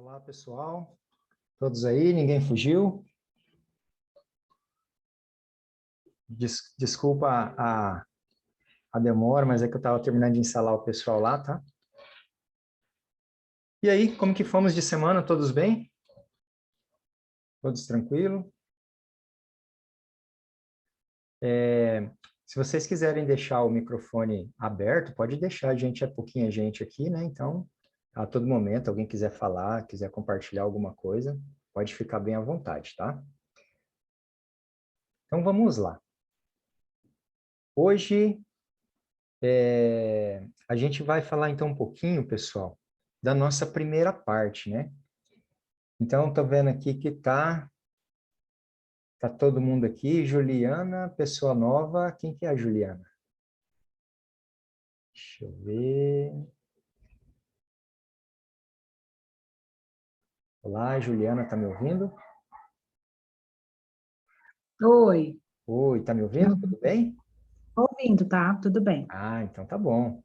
Olá, pessoal. Todos aí? Ninguém fugiu? Desculpa a demora, mas é que eu estava terminando de instalar o pessoal lá, tá? E aí, como que fomos de semana? Todos bem? Todos tranquilo? Se vocês quiserem deixar o microfone aberto, pode deixar, a gente é pouquinha gente aqui, né? Então, a todo momento, alguém quiser falar, quiser compartilhar alguma coisa, pode ficar bem à vontade, tá? Então, vamos lá. Hoje, a gente vai falar então um pouquinho, pessoal, da nossa primeira parte, né? Então, tô vendo aqui que tá todo mundo aqui. Juliana, pessoa nova. Quem que é a Juliana? Deixa eu ver. Olá, Juliana, tá me ouvindo? Oi, Oi, tá me ouvindo? não, Tudo bem? tô ouvindo, tá? Tudo bem. Ah, então tá bom.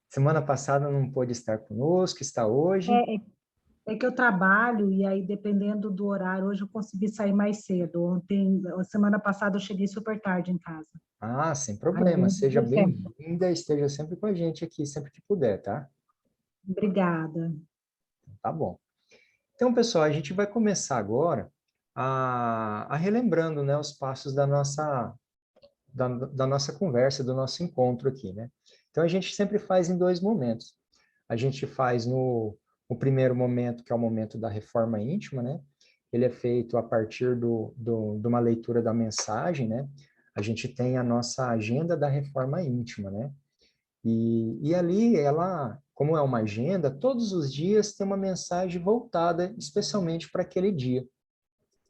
Semana passada não pôde estar conosco, está hoje. É, é que eu trabalho e aí, dependendo do horário, hoje eu consegui sair mais cedo. Ontem, semana passada, eu cheguei super tarde em casa. Ah, sem Aí eu problema. vim Seja fazer festa. bem-vinda, esteja sempre com a gente aqui, sempre que puder, tá? Obrigada. Tá bom. Então, pessoal, a gente vai começar agora a relembrando, né, os passos da nossa conversa, do nosso encontro aqui, né? Então, a gente sempre faz em dois momentos. A gente faz no primeiro momento, que é o momento da reforma íntima, né? Ele é feito a partir de uma leitura da mensagem, né? A gente tem a nossa agenda da reforma íntima, né? E ali, ela, como é uma agenda, todos os dias tem uma mensagem voltada especialmente para aquele dia.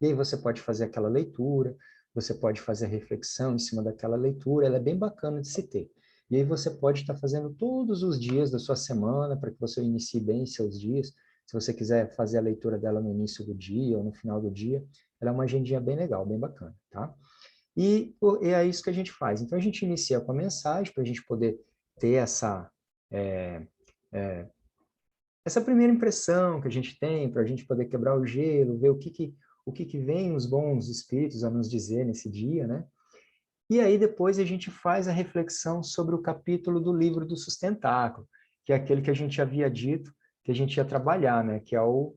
E aí você pode fazer aquela leitura, você pode fazer a reflexão em cima daquela leitura, ela é bem bacana de se ter. E aí você pode estar fazendo todos os dias da sua semana, para que você inicie bem seus dias. Se você quiser fazer a leitura dela no início do dia ou no final do dia, ela é uma agendinha bem legal, bem bacana, tá? E é isso que a gente faz. Então, a gente inicia com a mensagem, para a gente poder ter é, é, essa primeira impressão que a gente tem, para a gente poder quebrar o gelo, ver o que vem os bons espíritos a nos dizer nesse dia, né? E aí depois a gente faz a reflexão sobre o capítulo do livro do sustentáculo, que é aquele que a gente havia dito que a gente ia trabalhar, né? Que é o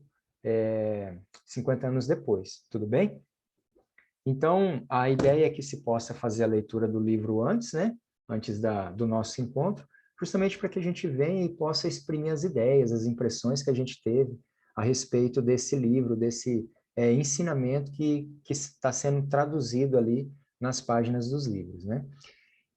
50 anos depois, tudo bem? Então, a ideia é que se possa fazer a leitura do livro antes, né? Antes do nosso encontro, justamente para que a gente venha e possa exprimir as ideias, as impressões que a gente teve a respeito desse livro, desse ensinamento que está sendo traduzido ali nas páginas dos livros, né?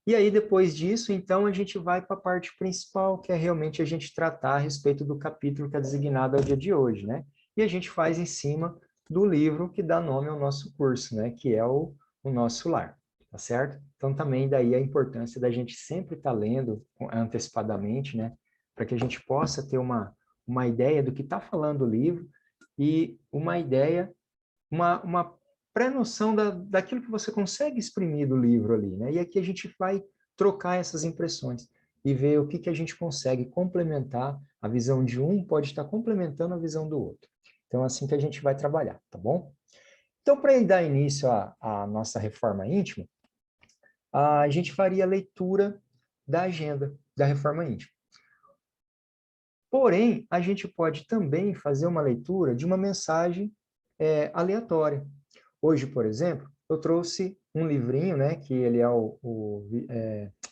E aí, depois disso, então, a gente vai para a parte principal, que é realmente a gente tratar a respeito do capítulo que é designado ao dia de hoje, né? E a gente faz em cima do livro que dá nome ao nosso curso, né? Que é o Nosso Lar, tá certo? Então, também daí a importância da gente sempre estar lendo antecipadamente, né? Para que a gente possa ter uma ideia do que está falando o livro e uma ideia, uma pré-noção daquilo que você consegue exprimir do livro ali, né? E aqui a gente vai trocar essas impressões e ver o que a gente consegue complementar. A visão de um pode estar complementando a visão do outro. Então, é assim que a gente vai trabalhar, tá bom? Então, para dar início à nossa reforma íntima, a gente faria a leitura da agenda da reforma íntima. Porém, a gente pode também fazer uma leitura de uma mensagem aleatória. Hoje, por exemplo, eu trouxe um livrinho, né, que ele é o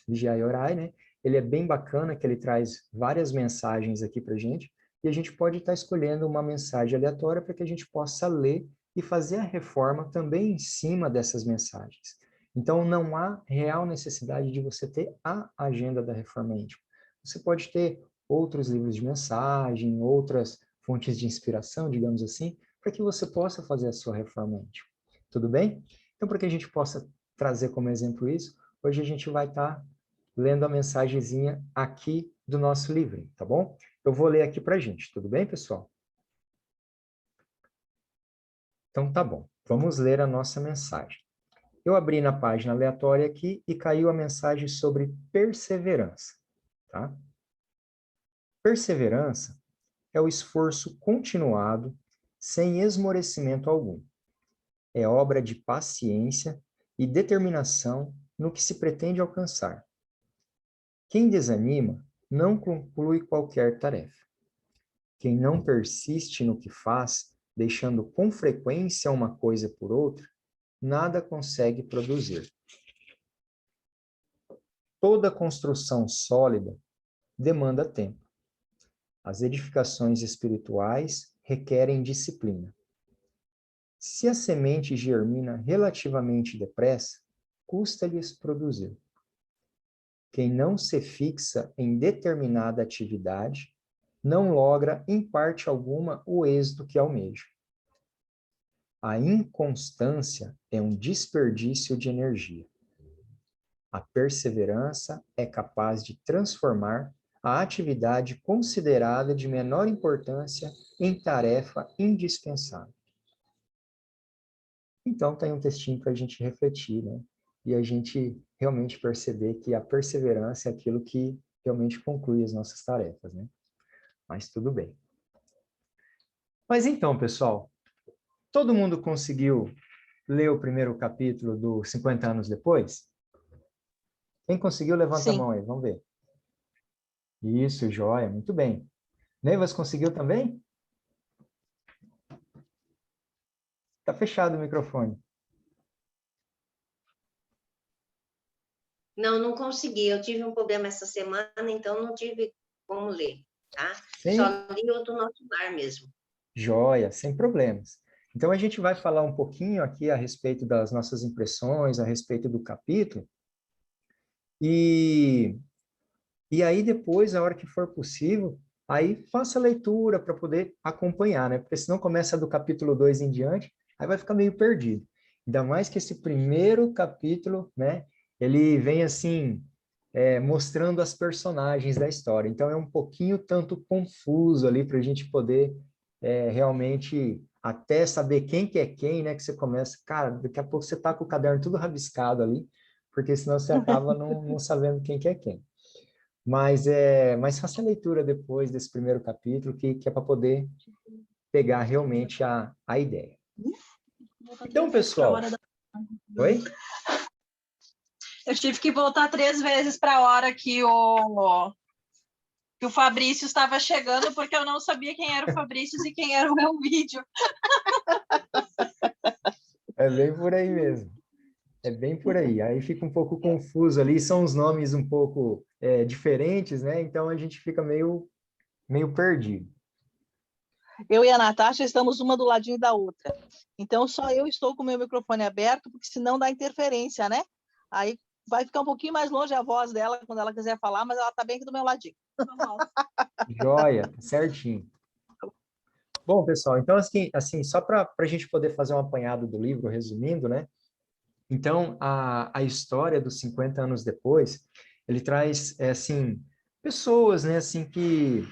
Vigiai e Orai, né? Ele é bem bacana, que ele traz várias mensagens aqui para gente, e a gente pode estar escolhendo uma mensagem aleatória para que a gente possa ler e fazer a reforma também em cima dessas mensagens. Então, não há real necessidade de você ter a agenda da reforma íntima. Você pode ter outros livros de mensagem, outras fontes de inspiração, digamos assim, para que você possa fazer a sua reforma íntima. Tudo bem? Então, para que a gente possa trazer como exemplo isso, hoje a gente vai estar lendo a mensagenzinha aqui do nosso livrinho, tá bom? Eu vou ler aqui para a gente, tudo bem, pessoal? Então, tá bom. Vamos ler a nossa mensagem. Eu abri na página aleatória aqui e caiu a mensagem sobre perseverança, tá? Perseverança é o esforço continuado, sem esmorecimento algum. É obra de paciência e determinação no que se pretende alcançar. Quem desanima não conclui qualquer tarefa. Quem não persiste no que faz, deixando com frequência uma coisa por outra, nada consegue produzir. Toda construção sólida demanda tempo. As edificações espirituais requerem disciplina. Se a semente germina relativamente depressa, custa-lhes produzir. Quem não se fixa em determinada atividade, não logra, em parte alguma, o êxito que almeja. A inconstância é um desperdício de energia. A perseverança é capaz de transformar a atividade considerada de menor importância em tarefa indispensável. Então, tem um textinho para a gente refletir, né? E a gente realmente perceber que a perseverança é aquilo que realmente conclui as nossas tarefas, né? Mas tudo bem. Mas então, pessoal, todo mundo conseguiu ler o primeiro capítulo do 50 anos depois? Quem conseguiu, levanta a Sim. mão aí, vamos ver. Isso, joia, muito bem. Neivas conseguiu também? Tá fechado o microfone. Não, não consegui. Eu tive um problema essa semana, então não tive como ler, tá? Sim. Só li o do Nosso Lar mesmo. Joia, sem problemas. Então, a gente vai falar um pouquinho aqui a respeito das nossas impressões, a respeito do capítulo. E aí, depois, a hora que for possível, aí faça a leitura para poder acompanhar, né? Porque senão começa do capítulo 2 em diante, aí vai ficar meio perdido. Ainda mais que esse primeiro capítulo, né? Ele vem assim, mostrando as personagens da história. Então, é um pouquinho tanto confuso ali para a gente poder realmente até saber quem que é quem, né? Que você começa, cara, daqui a pouco você tá com o caderno tudo rabiscado ali, porque senão você acaba não sabendo quem que é quem. Mas faça a leitura depois desse primeiro capítulo, que é para poder pegar realmente a ideia. Então, pessoal... Oi? Eu tive que voltar 3 vezes para a hora que o Fabrício estava chegando, porque eu não sabia quem era o Fabrício e quem era o meu vídeo. É bem por aí mesmo. É bem por aí. Aí fica um pouco confuso ali, são os nomes um pouco diferentes, né? Então a gente fica meio perdido. Eu e a Natasha estamos uma do ladinho da outra. Então só eu estou com o meu microfone aberto, porque senão dá interferência, né? Aí vai ficar um pouquinho mais longe a voz dela quando ela quiser falar, mas ela está bem aqui do meu ladinho. Joia, certinho. Bom, pessoal, então assim só para a gente poder fazer um apanhado do livro, resumindo, né? Então, a história dos 50 anos depois, ele traz, assim, pessoas, né, assim, que,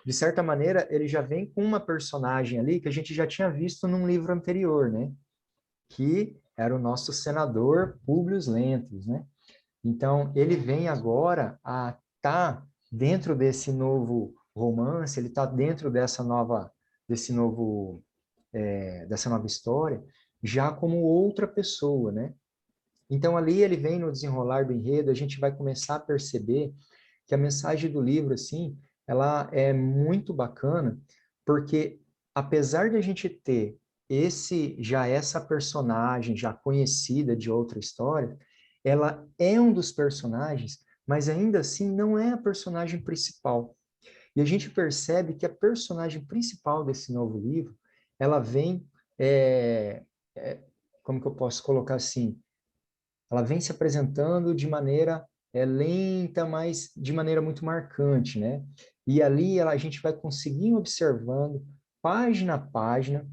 de certa maneira, ele já vem com uma personagem ali que a gente já tinha visto num livro anterior, né? Que era o nosso senador Públio Lentulus, né? Então, ele vem agora a estar dentro desse novo romance, ele está dentro dessa nova história, já como outra pessoa, né? Então, ali ele vem no desenrolar do enredo, a gente vai começar a perceber que a mensagem do livro, assim, ela é muito bacana, porque apesar de a gente ter essa personagem já conhecida de outra história, ela é um dos personagens, mas ainda assim não é a personagem principal. E a gente percebe que a personagem principal desse novo livro, ela vem, como que eu posso colocar assim? Ela vem se apresentando de maneira lenta, mas de maneira muito marcante, né? E ali a gente vai conseguir observando, página a página,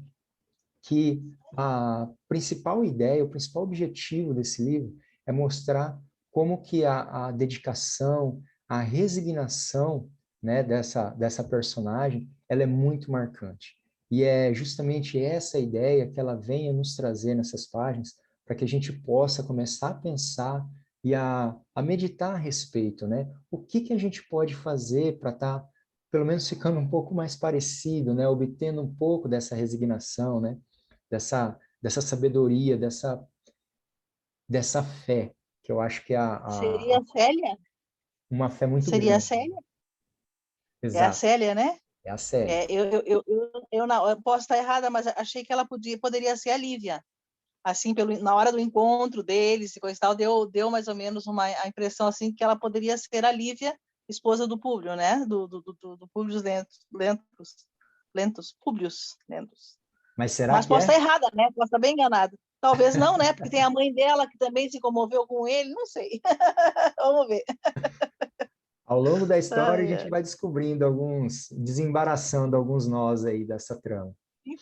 que a principal ideia, o principal objetivo desse livro é mostrar como que a dedicação, a resignação, né, dessa personagem, ela é muito marcante. E é justamente essa ideia que ela vem a nos trazer nessas páginas, para que a gente possa começar a pensar e a meditar a respeito, né? O que a gente pode fazer para estar pelo menos ficando um pouco mais parecido, né? Obtendo um pouco dessa resignação, né? Dessa sabedoria, dessa fé, que eu acho que é Seria a Célia? uma fé muito Seria a grande. Célia? É a Exato, Célia, né? é a Célia. Eu posso estar errada, mas achei que ela poderia ser a Lívia. Assim, na hora do encontro deles e coisa e tal, deu mais ou menos a impressão assim que ela poderia ser a Lívia, esposa do Públio, né? Do Públio Lentus. Mas será Mas que posso é? estar errada, né? Posso estar bem enganada. Talvez não, né? Porque tem a mãe dela que também se comoveu com ele, não sei. Vamos ver. Ao longo da história, a Ai, gente ai. vai descobrindo desembaraçando alguns nós aí dessa trama.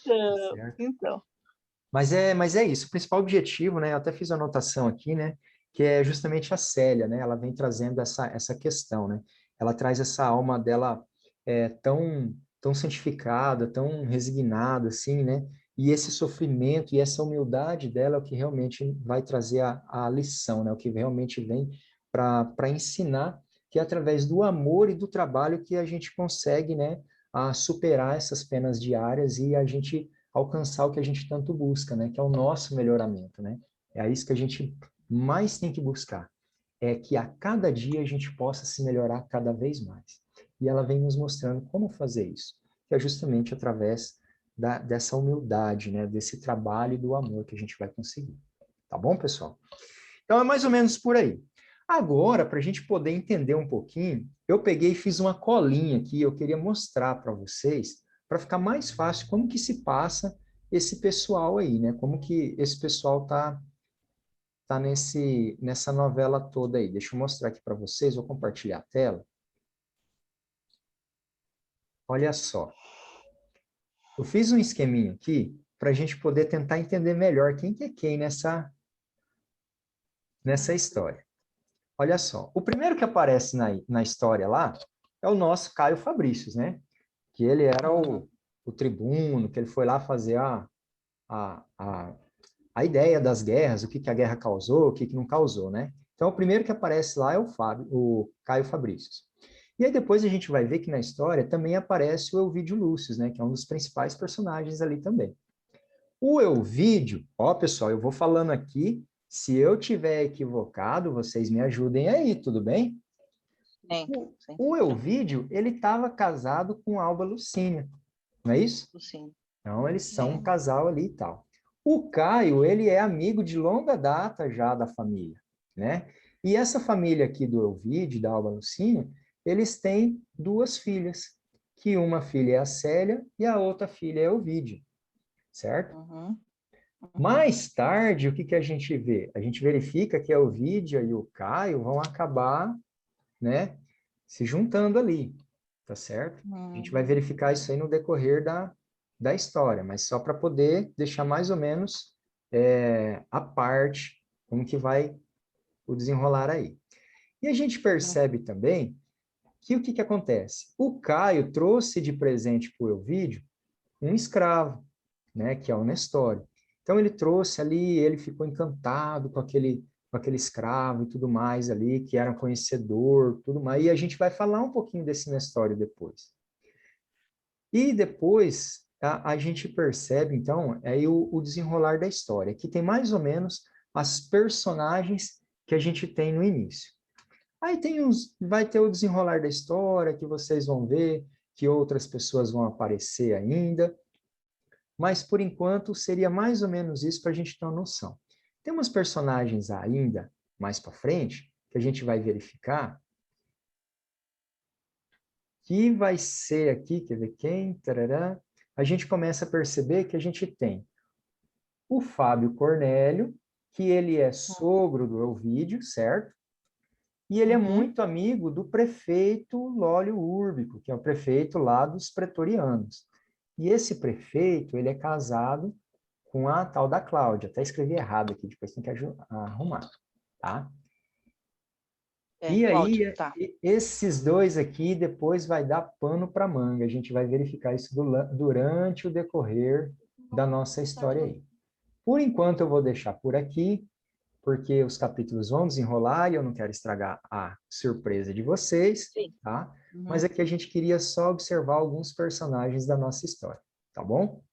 Certo? Então. Mas é isso, o principal objetivo, né? Eu até fiz a anotação aqui, né? Que é justamente a Célia, né? Ela vem trazendo essa questão, né? Ela traz essa alma dela tão santificada, tão resignada, assim, né? E esse sofrimento e essa humildade dela é o que realmente vai trazer a lição, né? O que realmente vem para ensinar que é através do amor e do trabalho que a gente consegue, né? A superar essas penas diárias e a gente alcançar o que a gente tanto busca, né? Que é o nosso melhoramento, né? É isso que a gente mais tem que buscar. É que a cada dia a gente possa se melhorar cada vez mais. E ela vem nos mostrando como fazer isso, que é justamente através dessa humildade, né? Desse trabalho e do amor que a gente vai conseguir. Tá bom, pessoal? Então é mais ou menos por aí. Agora, para a gente poder entender um pouquinho, eu peguei e fiz uma colinha aqui, eu queria mostrar para vocês, para ficar mais fácil como que se passa esse pessoal aí, né? Como que esse pessoal tá nessa novela toda aí. Deixa eu mostrar aqui para vocês, vou compartilhar a tela. Olha só. Eu fiz um esqueminha aqui para a gente poder tentar entender melhor quem que é quem nessa história. Olha só, o primeiro que aparece na história lá é o nosso Caio Fabrícios, né? Que ele era o tribuno, que ele foi lá fazer a, a, a ideia das guerras, o que a guerra causou, o que não causou, né? Então, o primeiro que aparece lá é o Caio Fabrícios. E aí depois a gente vai ver que na história também aparece o Elvídio Lúcio, né? Que é um dos principais personagens ali também. O Elvídio, ó, pessoal, eu vou falando aqui, se eu tiver equivocado, vocês me ajudem aí, tudo bem? Sim, O, sim, o Elvídio, ele estava casado com Alba Lucínia, não é isso? sim. Então, eles são um Sim. casal ali e tal. O Caio, ele é amigo de longa data já da família, né? E essa família aqui do Elvídio, da Alba Lucínia, eles têm duas filhas, que uma filha é a Célia e a outra filha é o Elvídio, certo? Uhum. Mais tarde, o que a gente vê? A gente verifica que a Elvídia e o Caio vão acabar, né, se juntando ali, tá certo? A gente vai verificar isso aí no decorrer da história, mas só para poder deixar mais ou menos a parte, como que vai o desenrolar aí. E a gente percebe também que o que acontece? O Caio trouxe de presente para o Elvídio um escravo, né, que é o Nestório. Então ele trouxe ali, ele ficou encantado com aquele escravo e tudo mais ali, que era um conhecedor, tudo mais. E a gente vai falar um pouquinho desse Nestório depois. E depois a gente percebe, então, aí o desenrolar da história. Aqui tem mais ou menos as personagens que a gente tem no início. Aí vai ter o desenrolar da história, que vocês vão ver, que outras pessoas vão aparecer ainda, mas por enquanto seria mais ou menos isso para a gente ter uma noção. Tem umas personagens ainda mais para frente que a gente vai verificar que vai ser aqui, quer ver quem? Tarará. A gente começa a perceber que a gente tem o Fábio Cornélio, que ele é sogro do Elvídio, certo? E ele é muito amigo do prefeito Lólio Úrbico, que é o prefeito lá dos pretorianos. E esse prefeito, ele é casado com a tal da Cláudia. Até escrevi errado aqui, depois tem que arrumar, tá? E Cláudia, aí, tá. esses dois aqui depois vai dar pano para manga. A gente vai verificar isso durante o decorrer da nossa história aí. Por enquanto, eu vou deixar por aqui. porque os capítulos vão desenrolar e eu não quero estragar a surpresa de vocês, Sim. tá? Uhum. Mas aqui a gente queria só observar alguns personagens da nossa história, tá bom?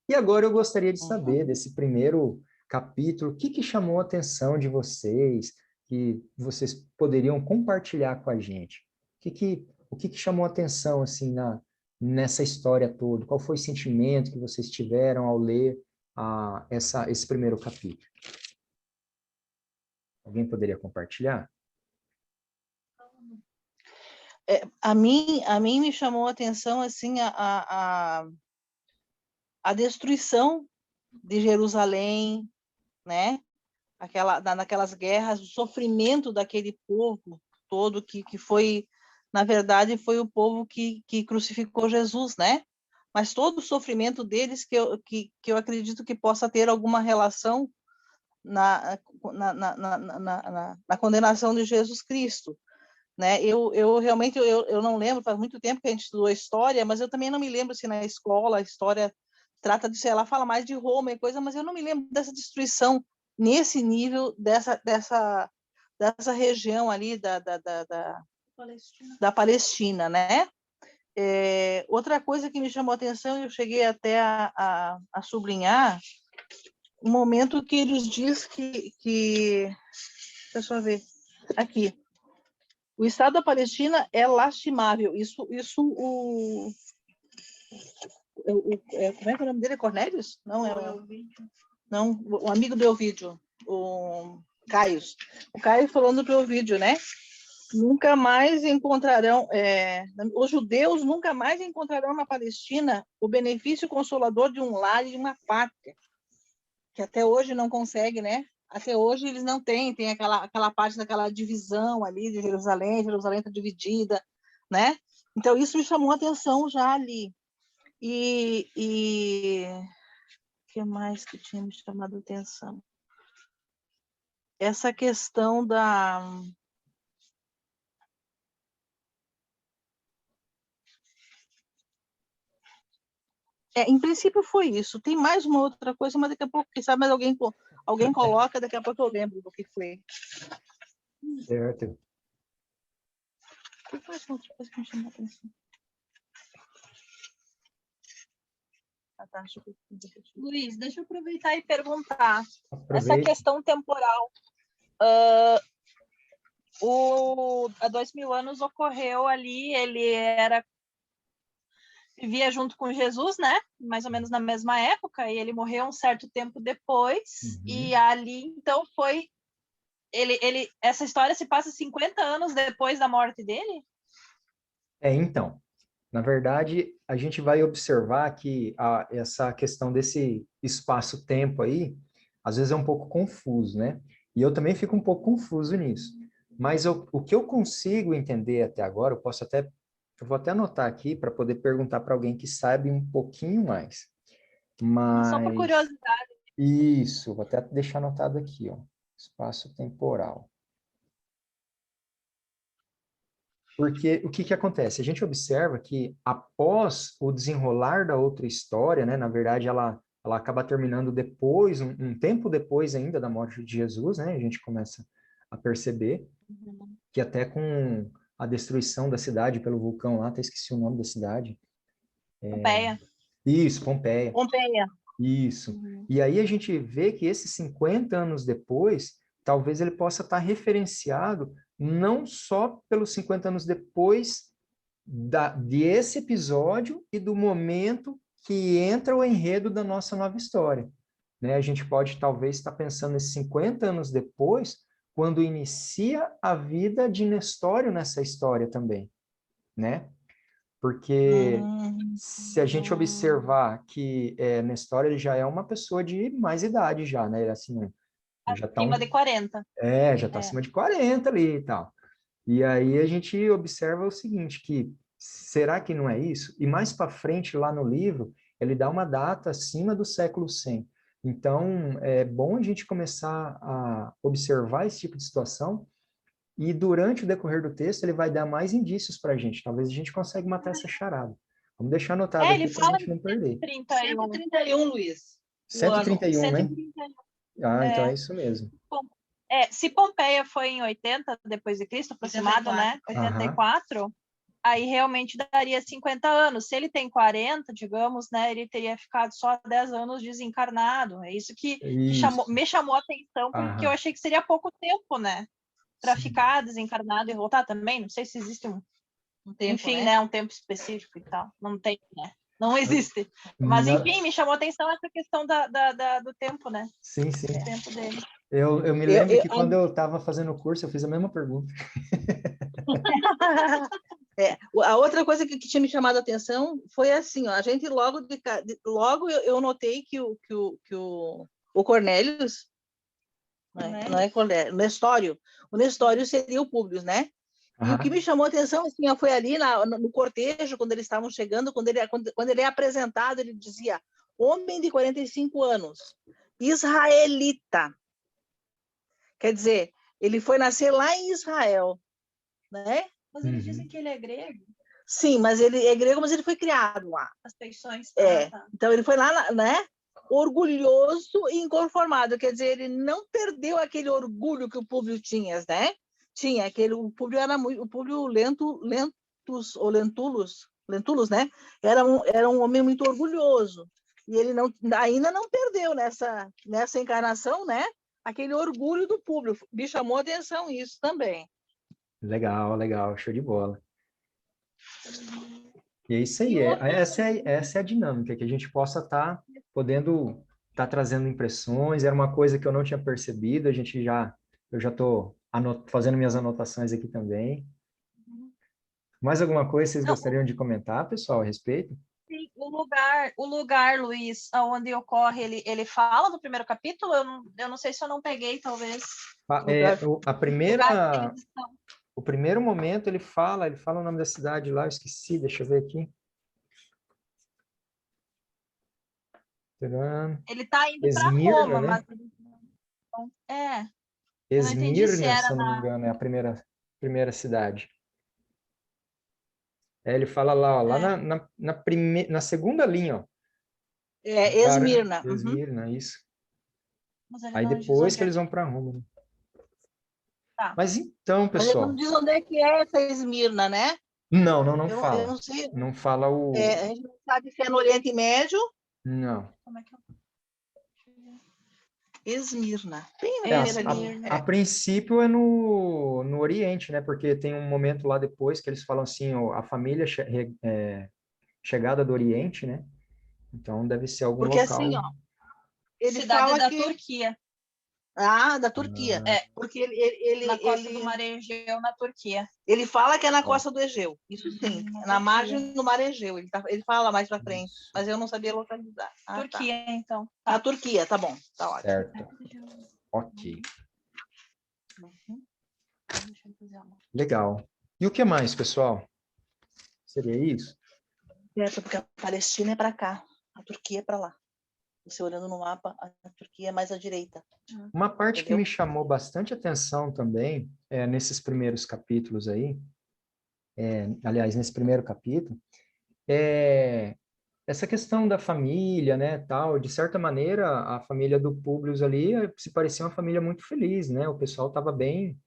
E agora eu gostaria de saber desse primeiro capítulo, o que que chamou a atenção de vocês, que vocês poderiam compartilhar com a gente? O que que chamou a atenção, assim, nessa história toda? Qual foi o sentimento que vocês tiveram ao ler esse primeiro capítulo? Alguém poderia compartilhar? A mim me chamou a atenção assim a destruição de Jerusalém, né? Naquelas guerras, o sofrimento daquele povo todo que foi, na verdade, foi o povo que crucificou Jesus, né? Mas todo o sofrimento deles que eu acredito que possa ter alguma relação na condenação de Jesus Cristo, né? Eu realmente eu não lembro, faz muito tempo que a gente estudou história, mas eu também não me lembro se na escola a história trata disso, ela fala mais de Roma e coisa, mas eu não me lembro dessa destruição nesse nível dessa região ali da Palestina, né? Outra coisa que me chamou a atenção, eu cheguei até a sublinhar, um momento que eles diz que deixa eu ver aqui, o Estado da Palestina é lastimável. Isso como é que é o nome dele? Cornélios? Não, não, o amigo do Ovídio, o Caio. O Caio falando para o Ovídio, né? Nunca mais encontrarão, os judeus nunca mais encontrarão na Palestina o benefício consolador de um lar e de uma pátria, que até hoje não consegue, né? Até hoje eles não têm, tem aquela parte daquela divisão ali de Jerusalém está dividida, né? Então isso me chamou a atenção já ali. E o que mais que tinha me chamado a atenção? Essa questão da... em princípio foi isso. Tem mais uma outra coisa, mas daqui a pouco, quem sabe, mais alguém coloca, daqui a pouco eu lembro do que foi. Certo. O que mais outra coisa que me chamou a atenção? Luiz, deixa eu aproveitar e perguntar. Aproveite. Essa questão temporal, há 2000 anos ocorreu ali, ele vivia junto com Jesus, né? Mais ou menos na mesma época, e ele morreu um certo tempo depois, e ali, então, foi... essa história se passa 50 anos depois da morte dele? Então, na verdade, a gente vai observar que essa questão desse espaço-tempo aí, às vezes é um pouco confuso, né? E eu também fico um pouco confuso nisso. Mas o que eu consigo entender até agora, eu vou até anotar aqui para poder perguntar para alguém que sabe um pouquinho mais. Mas... Só por curiosidade. Isso, vou até deixar anotado aqui, ó. Espaço temporal. Porque o que acontece? A gente observa que após o desenrolar da outra história, né, na verdade ela acaba terminando depois, um tempo depois ainda da morte de Jesus, né, a gente começa a perceber que até com a destruição da cidade pelo vulcão lá, até esqueci o nome da cidade. Pompeia. Isso, Pompeia. Pompeia. Isso. E aí a gente vê que esses 50 anos depois, talvez ele possa estar referenciado não só pelos 50 anos depois desse episódio e do momento que entra o enredo da nossa nova história. Né? A gente pode talvez estar pensando nesses 50 anos depois, quando inicia a vida de Nestório nessa história também, né? Porque se a gente observar que Nestório ele já é uma pessoa de mais idade já, né? Assim, ele já Acima de 40. já está acima de 40 ali e tal. E aí a gente observa o seguinte, que será que não é isso? E mais para frente, lá no livro, ele dá uma data acima do século 100. Então, é bom a gente começar a observar esse tipo de situação e durante o decorrer do texto ele vai dar mais indícios para a gente. Talvez a gente consiga matar essa charada. Vamos deixar anotado Ele aqui para a fala gente não perder. 131, Luiz. 131, né? 131. Ah, então É. é isso mesmo. Se Pompeia foi em 80 depois de Cristo, aproximado, 84. né? 84, aí realmente daria 50 anos. Se ele tem 40, digamos, né? Ele teria ficado só 10 anos desencarnado. É isso que Isso. me chamou a atenção, porque eu Aham. achei que seria pouco tempo, né? Para Sim. ficar desencarnado e voltar também. Não sei se existe Um tempo, enfim, né? um tempo específico e tal. Não tem, né? Não existe. Mas, Na- enfim, me chamou a atenção essa questão do tempo, né? Sim, sim. O tempo dele. Eu me lembro que quando eu estava fazendo o curso, eu fiz a mesma pergunta. A outra coisa que tinha me chamado a atenção foi assim, ó, a gente logo eu notei que o Cornélius, não é Cornélius, o Nestório seria o Públio, né? E o que me chamou a atenção assim, ó, foi ali no cortejo, quando eles estavam chegando, quando ele é apresentado, ele dizia: homem de 45 anos, israelita. Quer dizer, ele foi nascer lá em Israel, né? Mas eles dizem que ele é grego. Sim, mas ele é grego, mas ele foi criado lá. As feições. Tá. Então ele foi lá, né? Orgulhoso e inconformado. Quer dizer, ele não perdeu aquele orgulho que o Públio tinha, né? Tinha aquele, o Públio era muito, o Públio Lentus ou Lentulus, né? Era um homem muito orgulhoso. E ele ainda não perdeu nessa encarnação, né? Aquele orgulho do Públio. Me chamou a atenção isso também. Legal, legal, show de bola. E é isso aí, essa é a dinâmica, que a gente possa estar podendo estar trazendo impressões, era uma coisa que eu não tinha percebido, eu já estou fazendo minhas anotações aqui também. Mais alguma coisa vocês gostariam de comentar, pessoal, a respeito? Sim, o lugar, Luiz, onde ocorre, ele fala no primeiro capítulo? Eu não sei se eu não peguei, talvez. O primeiro momento ele fala o nome da cidade lá, eu esqueci, deixa eu ver aqui. Ele está indo para Esmirna, Roma, né? mas eu não entendi se Esmirna, era se eu não me engano, é a primeira cidade. Ele fala lá, ó, lá na segunda linha, ó. Esmirna. Esmirna, isso. Mas Aí depois que eles vão para Roma, né? Tá. Mas então, Mas ele pessoal... não diz onde é que é essa Esmirna, né? Não fala. Eu não sei. Não fala o... a gente não sabe se é no Oriente Médio. Não. Como é que eu... Esmirna. Bem na Esmirna. A princípio é no Oriente, né? Porque tem um momento lá depois que eles falam assim, ó, a família chegada do Oriente, né? Então deve ser algum Porque local. assim, ó, ele Cidade fala da que... Turquia. da Turquia. Porque ele na costa do Mar Egeu, na Turquia. Ele fala que é na costa do Egeu, isso sim, na margem do Mar Egeu. Ele fala mais para frente, mas eu não sabia localizar. Turquia, então. Tá. Na Turquia, tá bom, tá ótimo. Certo. Ok. Legal. E o que mais, pessoal? Seria isso? Porque a Palestina é para cá, a Turquia é para lá. Você olhando no mapa, a Turquia é mais à direita. Uma parte Entendeu? que me chamou bastante atenção também, nesses primeiros capítulos aí, aliás, nesse primeiro capítulo, é essa questão da família, né, tal, de certa maneira, a família do Públio ali se parecia uma família muito feliz, né, o pessoal estava bem,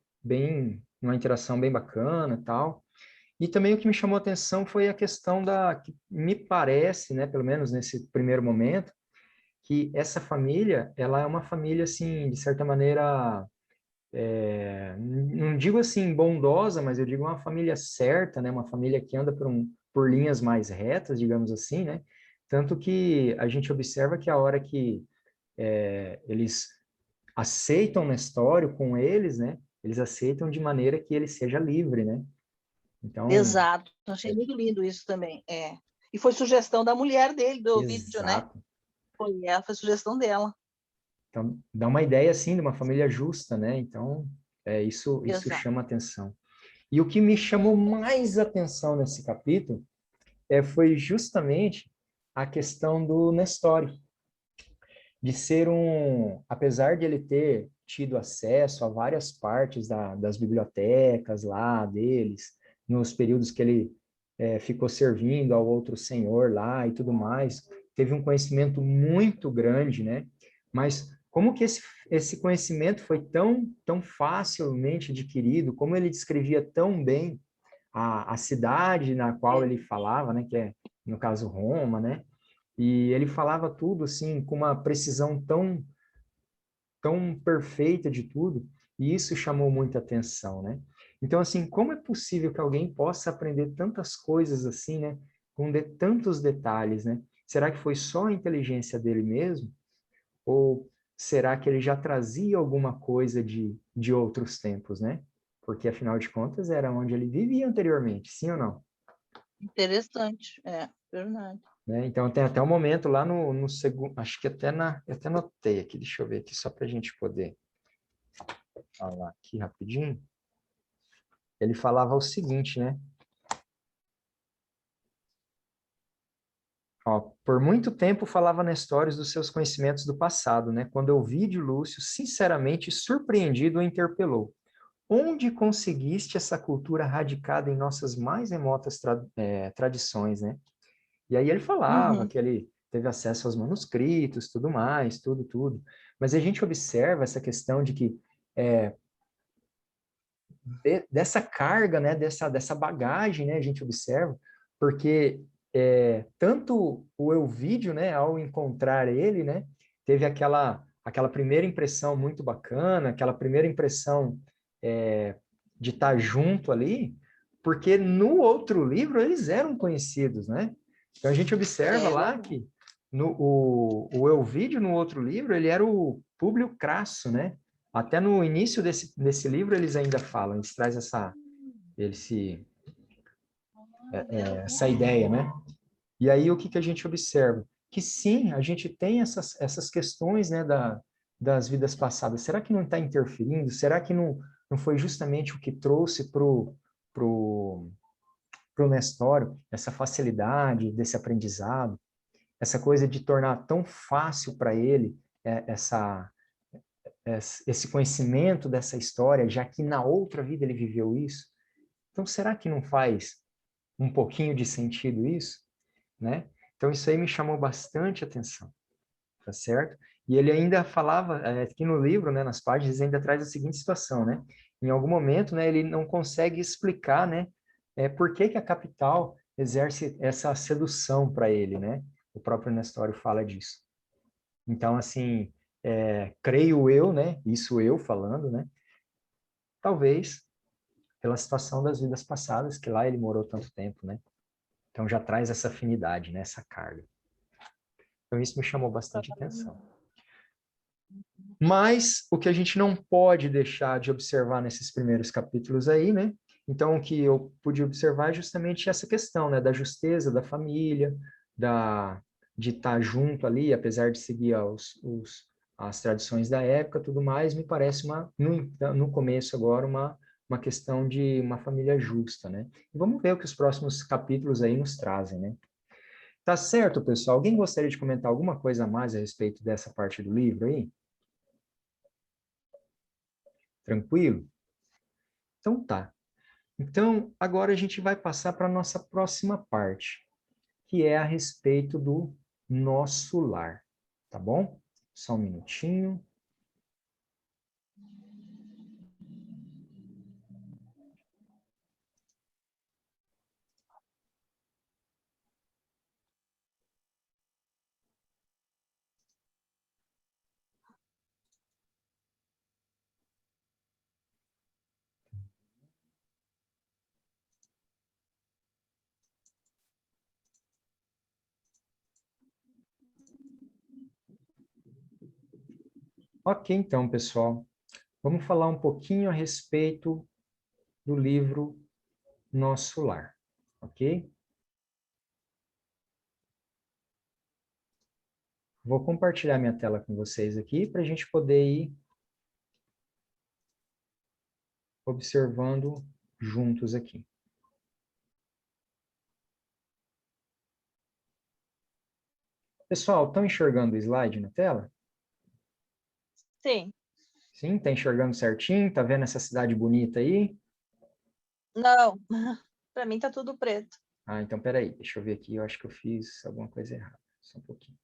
uma interação bem bacana, tal, e também o que me chamou a atenção foi a questão que me parece, né, pelo menos nesse primeiro momento, que essa família, ela é uma família, assim, de certa maneira, não digo assim bondosa, mas eu digo uma família certa, né? Uma família que anda por linhas mais retas, digamos assim, né? Tanto que a gente observa que a hora que eles aceitam Nestório com eles, né? Eles aceitam de maneira que ele seja livre, né? Então, Exato, achei muito lindo isso também. E foi sugestão da mulher dele, do vídeo, né? exato. Foi sugestão dela. Então, dá uma ideia, assim, de uma família justa, né? Então, isso Exato. chama atenção. E o que me chamou mais atenção nesse capítulo foi justamente a questão do Nestório, de ser apesar de ele ter tido acesso a várias partes das bibliotecas lá deles, nos períodos que ele ficou servindo ao outro senhor lá e tudo mais, teve um conhecimento muito grande, né? Mas como que esse conhecimento foi tão facilmente adquirido, como ele descrevia tão bem a cidade na qual ele falava, né, que é, no caso, Roma, né? E ele falava tudo, assim, com uma precisão tão perfeita de tudo, e isso chamou muita atenção, né? Então, assim, como é possível que alguém possa aprender tantas coisas assim, né? Com tantos detalhes, né? Será que foi só a inteligência dele mesmo? Ou será que ele já trazia alguma coisa de outros tempos, né? Porque, afinal de contas, era onde ele vivia anteriormente, sim ou não? Interessante, verdade. Né? Então, tem até um momento lá no segundo, acho que eu até anotei aqui, deixa eu ver aqui, só para a gente poder falar aqui rapidinho. Ele falava o seguinte, né? Ó, por muito tempo falava Nestório dos seus conhecimentos do passado, né? Quando Ovídio Lúcio, sinceramente surpreendido, o interpelou. Onde conseguiste essa cultura radicada em nossas mais remotas tradições, né? E aí ele falava que ele teve acesso aos manuscritos, tudo mais, tudo. Mas a gente observa essa questão de que dessa carga, né, dessa bagagem, né, a gente observa, porque tanto o Elvídio, né, ao encontrar ele, né, teve aquela primeira impressão muito bacana, aquela primeira impressão de estar junto ali, porque no outro livro eles eram conhecidos, né? Então a gente observa lá que o Elvídio, no outro livro, ele era o Públio Crasso, né? Até no início desse livro eles ainda falam, eles trazem essa ideia, né? E aí o que a gente observa? Que sim, a gente tem essas questões, né, das vidas passadas. Será que não está interferindo? Será que não foi justamente o que trouxe pro Nestório essa facilidade desse aprendizado, essa coisa de tornar tão fácil para ele esse conhecimento dessa história, já que na outra vida ele viveu isso? Então, será que não faz um pouquinho de sentido isso, né? Então, isso aí me chamou bastante atenção, tá certo? E ele ainda falava, aqui no livro, né, nas páginas, ainda traz a seguinte situação, né? Em algum momento, né, ele não consegue explicar, né, por que a capital exerce essa sedução para ele, né? O próprio Nestório fala disso. Então, assim, creio eu, né, isso eu falando, né, talvez pela situação das vidas passadas, que lá ele morou tanto tempo, né? Então já traz essa afinidade, né, essa carga. Então isso me chamou bastante atenção. Mas o que a gente não pode deixar de observar nesses primeiros capítulos aí, né? Então o que eu pude observar é justamente essa questão, né, da justeza da família, de estar junto ali, apesar de seguir as tradições da época, tudo mais, me parece no começo agora uma questão de uma família justa, né? E vamos ver o que os próximos capítulos aí nos trazem, né? Tá certo, pessoal? Alguém gostaria de comentar alguma coisa a mais a respeito dessa parte do livro aí? Tranquilo? Então tá. Então, agora a gente vai passar para a nossa próxima parte, que é a respeito do nosso lar, tá bom? Só um minutinho. Ok, então, pessoal. Vamos falar um pouquinho a respeito do livro Nosso Lar, ok? Vou compartilhar minha tela com vocês aqui para a gente poder ir observando juntos aqui. Pessoal, estão enxergando o slide na tela? Sim. Sim, está enxergando certinho? Está vendo essa cidade bonita aí? Não, para mim tá tudo preto. Ah, então peraí, deixa eu ver aqui, eu acho que eu fiz alguma coisa errada. Só um pouquinho.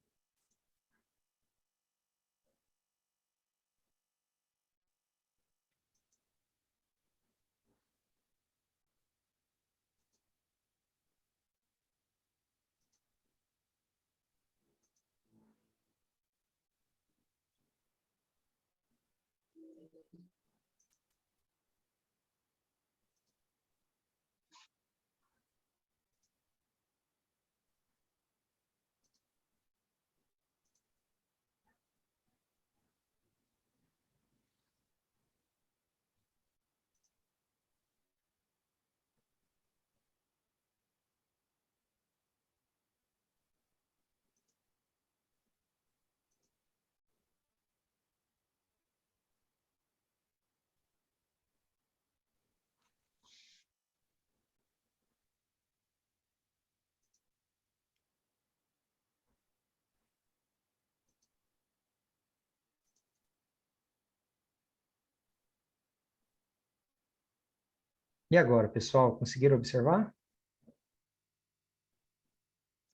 E agora, pessoal, conseguiram observar?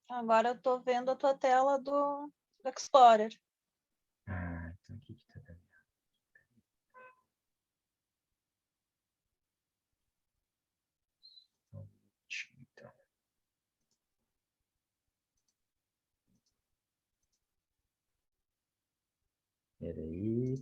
Agora eu estou vendo a tua tela do Explorer. Ah, então aqui que tá dando. Então. Peraí.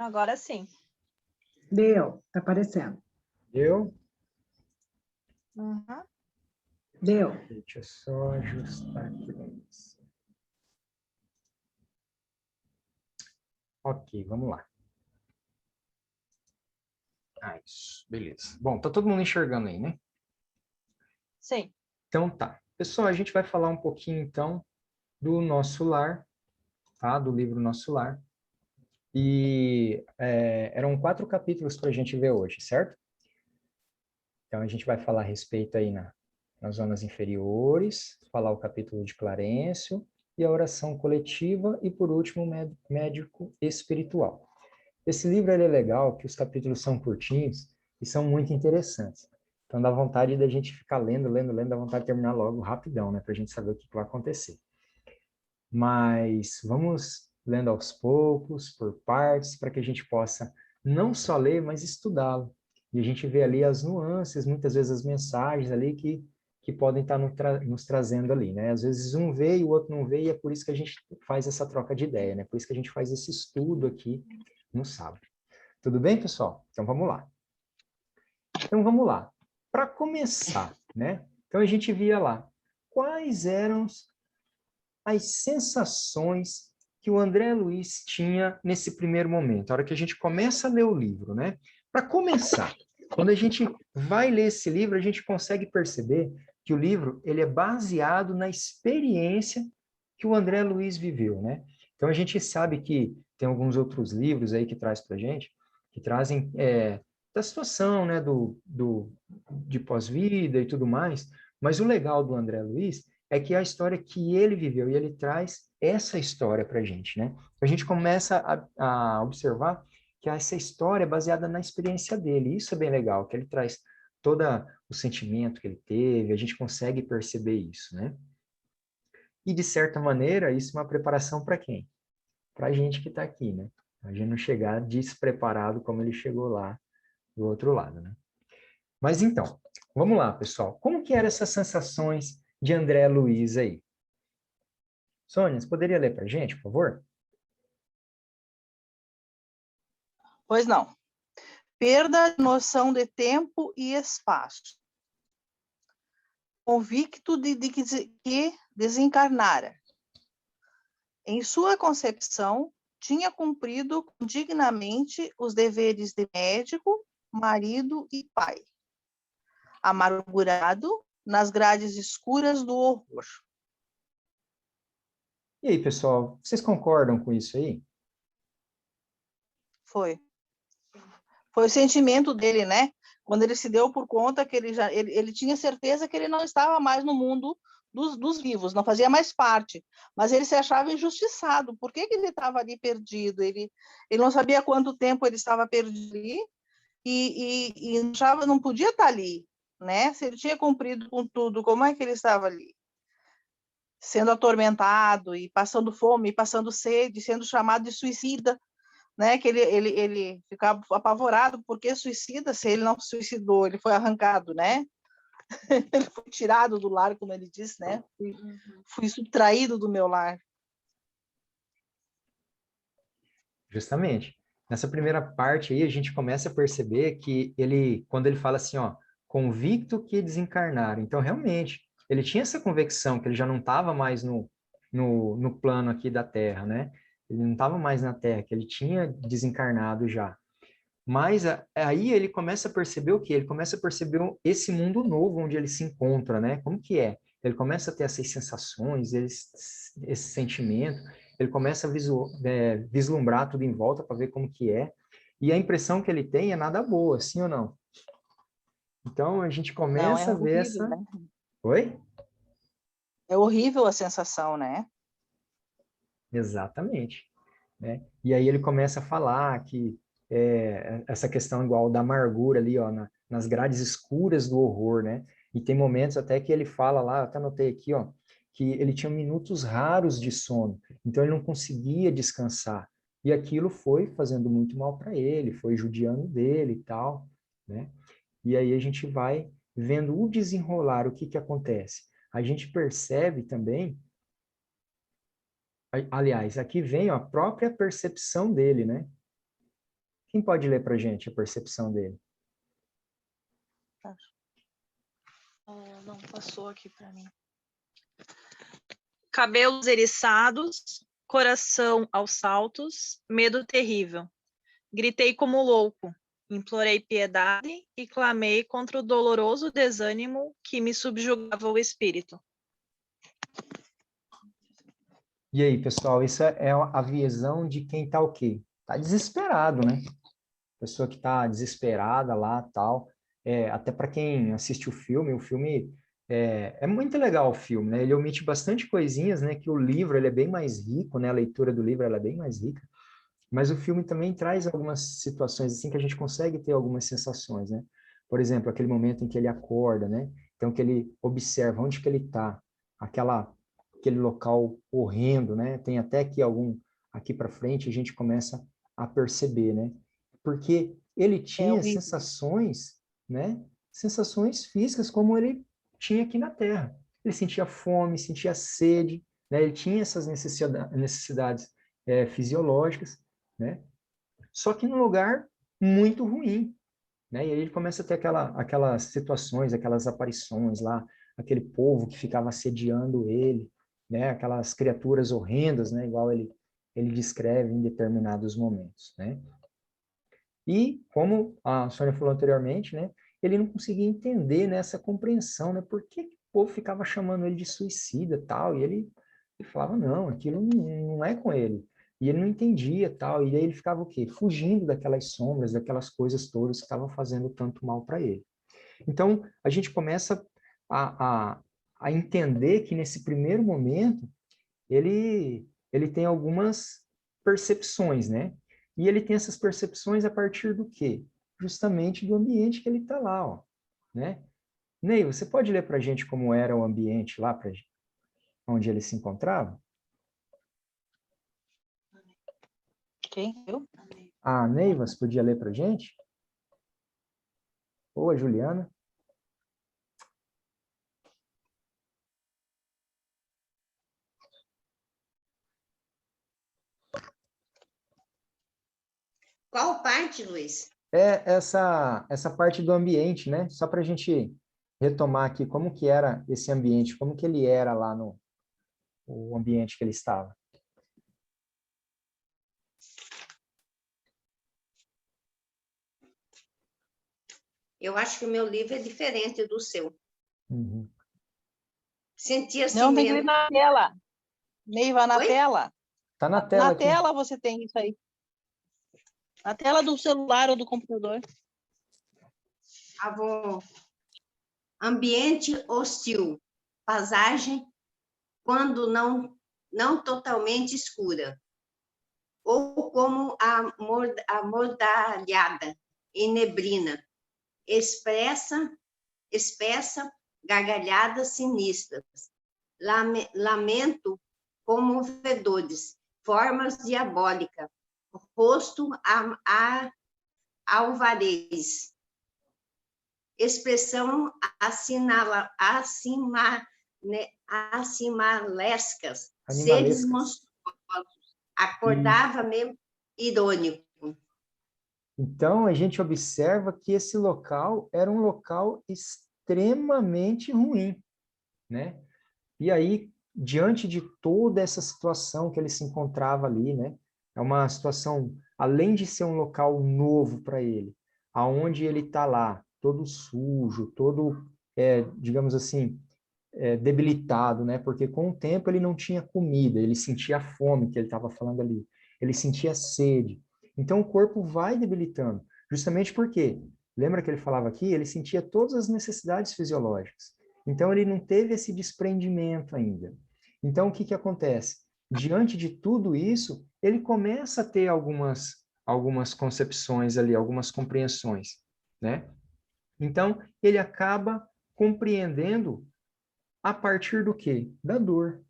Agora sim. Deu, tá aparecendo. Deu? Uhum. Deu. Deixa eu só ajustar aqui. Ok, vamos lá. Ah, isso, beleza. Bom, tá todo mundo enxergando aí, né? Sim. Então tá. Pessoal, a gente vai falar um pouquinho então do Nosso Lar, tá? Do livro Nosso Lar. E eram 4 capítulos para a gente ver hoje, certo? Então a gente vai falar a respeito aí nas zonas inferiores, falar o capítulo de Clarencio e a oração coletiva e por último o médico espiritual. Esse livro ele é legal, que os capítulos são curtinhos e são muito interessantes. Então dá vontade da gente ficar lendo, dá vontade de terminar logo rapidão, né, para a gente saber o que vai acontecer. Mas vamos lendo aos poucos, por partes, para que a gente possa não só ler, mas estudá-lo. E a gente vê ali as nuances, muitas vezes as mensagens ali que podem estar nos trazendo ali, né? Às vezes um vê e o outro não vê, e é por isso que a gente faz essa troca de ideia, né? Por isso que a gente faz esse estudo aqui no sábado. Tudo bem, pessoal? Então vamos lá. Para começar, né? Então a gente via lá quais eram as sensações que o André Luiz tinha nesse primeiro momento, a hora que a gente começa a ler o livro, né? Para começar, quando a gente vai ler esse livro, a gente consegue perceber que o livro ele é baseado na experiência que o André Luiz viveu, né? Então a gente sabe que tem alguns outros livros aí que traz para gente, que trazem da situação, né, de pós-vida e tudo mais, mas o legal do André Luiz é que é a história que ele viveu, e ele traz essa história para a gente, né? A gente começa a observar que essa história é baseada na experiência dele, isso é bem legal, que ele traz todo o sentimento que ele teve, a gente consegue perceber isso, né? E, de certa maneira, isso é uma preparação para quem? Para a gente que está aqui, né? A gente não chegar despreparado como ele chegou lá do outro lado, né? Mas então, vamos lá, pessoal. Como que eram essas sensações de André Luiz aí? Sônia, você poderia ler para a gente, por favor? Pois não. Perda de noção de tempo e espaço. Convicto de que desencarnara. Em sua concepção, tinha cumprido dignamente os deveres de médico, marido e pai. Amargurado nas grades escuras do horror. E aí, pessoal, vocês concordam com isso aí? Foi o sentimento dele, né? Quando ele se deu por conta que ele tinha certeza que ele não estava mais no mundo dos vivos, não fazia mais parte, mas ele se achava injustiçado. Por que ele estava ali perdido? Ele não sabia quanto tempo ele estava perdido ali e achava, não podia estar ali, né? Se ele tinha cumprido com tudo, como é que ele estava ali? Sendo atormentado e passando fome, passando sede, sendo chamado de suicida, né? Que ele ficava apavorado porque suicida, se ele não se suicidou, ele foi arrancado, né? Ele foi tirado do lar, como ele disse, né? Fui subtraído do meu lar. Justamente. Nessa primeira parte aí, a gente começa a perceber que ele, quando ele fala assim, ó, convicto que desencarnaram. Então, realmente, ele tinha essa convicção que ele já não estava mais no plano aqui da Terra, né? Ele não estava mais na Terra, que ele tinha desencarnado já. Mas aí ele começa a perceber o quê? Ele começa a perceber esse mundo novo onde ele se encontra, né? Como que é? Ele começa a ter essas sensações, esse sentimento, ele começa a vislumbrar tudo em volta para ver como que é. E a impressão que ele tem é nada boa, sim ou não? Então a gente Não, é começa a ver horrível, essa... né? Oi? É horrível a sensação, né? Exatamente. Né? E aí ele começa a falar que essa questão igual da amargura ali, ó, nas grades escuras do horror, né? E tem momentos até que ele fala lá, eu até anotei aqui, ó, que ele tinha minutos raros de sono, então ele não conseguia descansar. E aquilo foi fazendo muito mal para ele, foi judiando dele e tal, né? E aí a gente vai vendo o desenrolar, o que que acontece. A gente percebe também, aliás, aqui vem ó, a própria percepção dele, né? Quem pode ler para a gente a percepção dele? Não passou aqui para mim. Cabelos eriçados, coração aos saltos, medo terrível. Gritei como louco, implorei piedade e clamei contra o doloroso desânimo que me subjugava o espírito. E aí, pessoal, isso é a visão de quem está o quê? Está desesperado, né? Pessoa que está desesperada lá, tal. Até para quem assiste o filme é muito legal o filme, né? Ele omite bastante coisinhas, né? Que o livro ele é bem mais rico, né? A leitura do livro ela é bem mais rica. Mas o filme também traz algumas situações assim que a gente consegue ter algumas sensações, né? Por exemplo, aquele momento em que ele acorda, né? Então que ele observa onde que ele está, aquele local horrendo, né? Tem até aqui para frente a gente começa a perceber, né? Porque ele É tinha horrível. sensações, né? Sensações físicas como ele tinha aqui na Terra. Ele sentia fome, sentia sede, né? Ele tinha essas necessidades fisiológicas, né? Só que num lugar muito ruim, né? E aí ele começa a ter aquelas situações, aquelas aparições lá, aquele povo que ficava assediando ele, né? Aquelas criaturas horrendas, né? Igual ele descreve em determinados momentos, né? E como a Sônia falou anteriormente, né? Ele não conseguia entender nessa compreensão, né? Por que o povo ficava chamando ele de suicida, tal? E ele falava não, aquilo não é com ele. E ele não entendia, tal, e aí ele ficava o quê? Fugindo daquelas sombras, daquelas coisas todas que estavam fazendo tanto mal para ele. Então, a gente começa a entender que nesse primeiro momento, ele tem algumas percepções, né? E ele tem essas percepções a partir do quê? Justamente do ambiente que ele está lá, ó, né? Ney, você pode ler para a gente como era o ambiente lá, onde ele se encontrava? Quem? Eu? A Neiva, você podia ler para a gente? Ou a Juliana? Qual parte, Luiz? É essa parte do ambiente, né? Só para a gente retomar aqui como que era esse ambiente, como que ele era lá no o ambiente que ele estava. Eu acho que o meu livro é diferente do seu. Uhum. Senti assim Não, tem que mesmo. ir na tela. Neiva, na Oi? tela. Tá na tela Na aqui. tela você tem isso aí. Na tela do celular ou do computador. Ambiente hostil. Paisagem quando não totalmente escura. Ou como amordalhada em neblina. Espessa, gargalhadas sinistras. Lamento comovedores. Formas diabólicas. Rosto alvarez. Expressão acimalescas, seres Animalescas. monstruosos, acordava mesmo irônico. Então, a gente observa que esse local era um local extremamente ruim, né? E aí, diante de toda essa situação que ele se encontrava ali, né? É uma situação, além de ser um local novo para ele, aonde ele está lá, todo sujo, todo, digamos assim, debilitado, né? Porque com o tempo ele não tinha comida, ele sentia fome, que ele estava falando ali, ele sentia sede. Então o corpo vai debilitando, justamente porque, lembra que ele falava aqui? Ele sentia todas as necessidades fisiológicas. Então ele não teve esse desprendimento ainda. Então o que que acontece? Diante de tudo isso, ele começa a ter algumas concepções ali, algumas compreensões, né? Então ele acaba compreendendo a partir do quê? Da dor,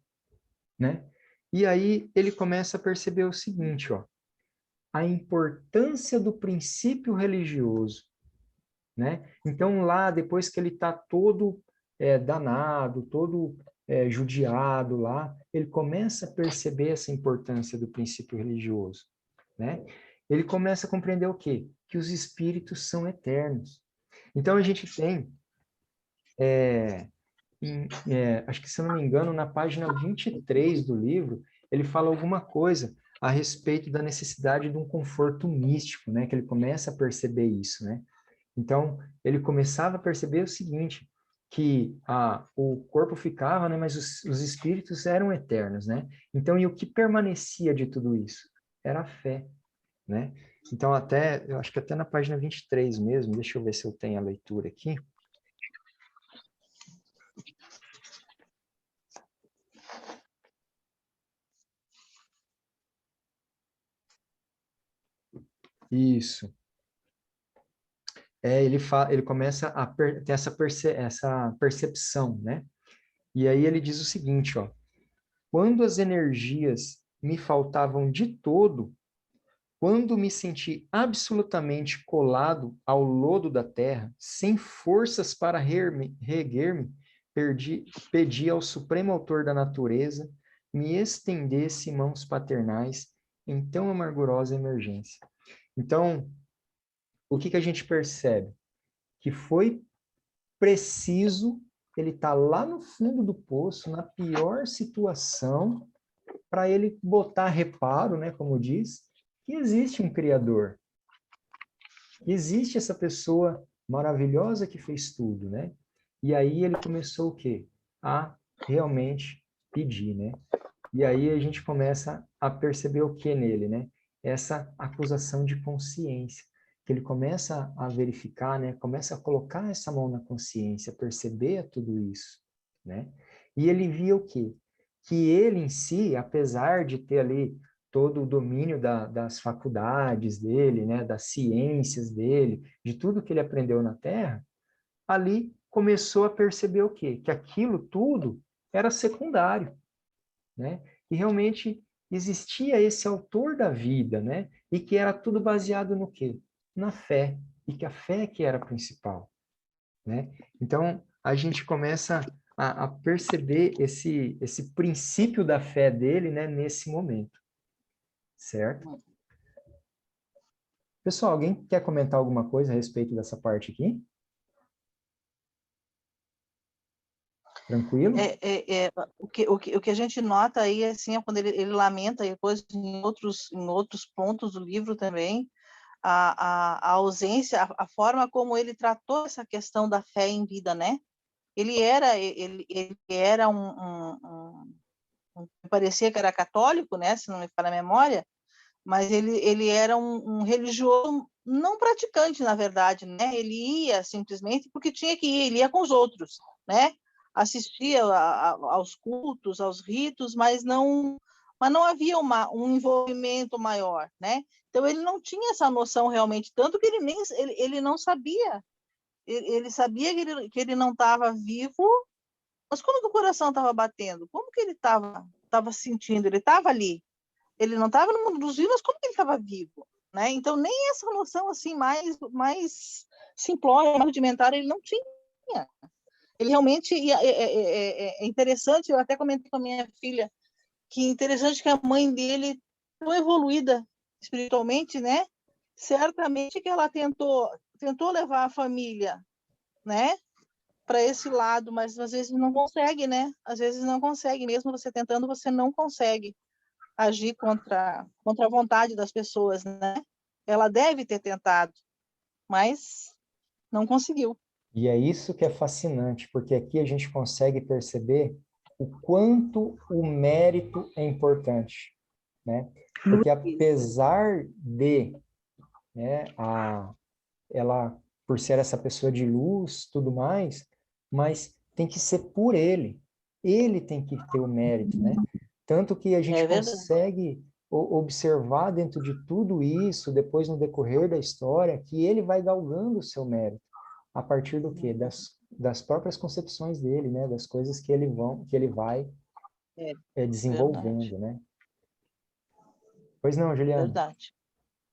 né? E aí ele começa a perceber o seguinte, ó, a importância do princípio religioso, né? Então lá, depois que ele está todo danado, todo judiado lá, ele começa a perceber essa importância do princípio religioso, né? Ele começa a compreender o quê? Que os espíritos são eternos. Então a gente tem acho que se eu não me engano, na página 23 do livro, ele fala alguma coisa a respeito da necessidade de um conforto místico, né? Que ele começa a perceber isso, né? Então, ele começava a perceber o seguinte, que o corpo ficava, né? Mas os espíritos eram eternos, né? Então, e o que permanecia de tudo isso? Era a fé, né? Então, eu acho que até na página 23 mesmo, deixa eu ver se eu tenho a leitura aqui. Isso. Ele começa a ter essa percepção, né? E aí ele diz o seguinte, ó: quando as energias me faltavam de todo, quando me senti absolutamente colado ao lodo da terra, sem forças para reerguer-me, pedi ao Supremo Autor da natureza me estendesse mãos paternais em tão amargurosa emergência. Então, o que que a gente percebe? Que foi preciso ele estar lá no fundo do poço, na pior situação, para ele botar reparo, né, como diz, que existe um Criador, que existe essa pessoa maravilhosa que fez tudo, né? E aí ele começou o quê? A realmente pedir, né? E aí a gente começa a perceber o que nele, né? Essa acusação de consciência, que ele começa a verificar, né? Começa a colocar essa mão na consciência, perceber tudo isso, né? E ele via o quê? Que ele em si, apesar de ter ali todo o domínio das faculdades dele, né? Das ciências dele, de tudo que ele aprendeu na Terra, ali começou a perceber o quê? Que aquilo tudo era secundário, né? E realmente existia esse autor da vida, né? E que era tudo baseado no quê? Na fé. E que a fé que era a principal, né? Então, a gente começa a perceber esse princípio da fé dele, né? Nesse momento, certo? Pessoal, alguém quer comentar alguma coisa a respeito dessa parte aqui? Tranquilo? O que a gente nota aí, assim, é quando ele lamenta, e depois em outros pontos do livro também, a ausência, a forma como ele tratou essa questão da fé em vida, né? Ele era parecia que era católico, né? Se não me falha a memória, mas ele era um religioso não praticante, na verdade, né? Ele ia simplesmente porque tinha que ir, ele ia com os outros, né? Assistia aos cultos, aos ritos, mas não havia um envolvimento maior, né? Então ele não tinha essa noção realmente, tanto que ele não sabia, ele sabia que ele não estava vivo, mas como que o coração estava batendo? Como que ele estava sentindo? Ele estava ali, ele não estava no mundo dos vivos, mas como que ele estava vivo? Né? Então, nem essa noção assim mais simplória, mais rudimentar, ele não tinha. Ele realmente, é interessante, eu até comentei com a minha filha, que é interessante que a mãe dele, tão evoluída espiritualmente, né? Certamente que ela tentou levar a família, né? Para esse lado, mas às vezes não consegue, né? Às vezes não consegue, mesmo você tentando, você não consegue agir contra a vontade das pessoas, né? Ela deve ter tentado, mas não conseguiu. E é isso que é fascinante, porque aqui a gente consegue perceber o quanto o mérito é importante, né? Porque apesar de, né, ela, por ser essa pessoa de luz, tudo mais, mas tem que ser por ele. Ele tem que ter o mérito, né? Tanto que a gente consegue observar dentro de tudo isso, depois no decorrer da história, que ele vai galgando o seu mérito. A partir do quê? Das próprias concepções dele, né? Das coisas que ele vai desenvolvendo, né? Pois não, Juliana? Verdade.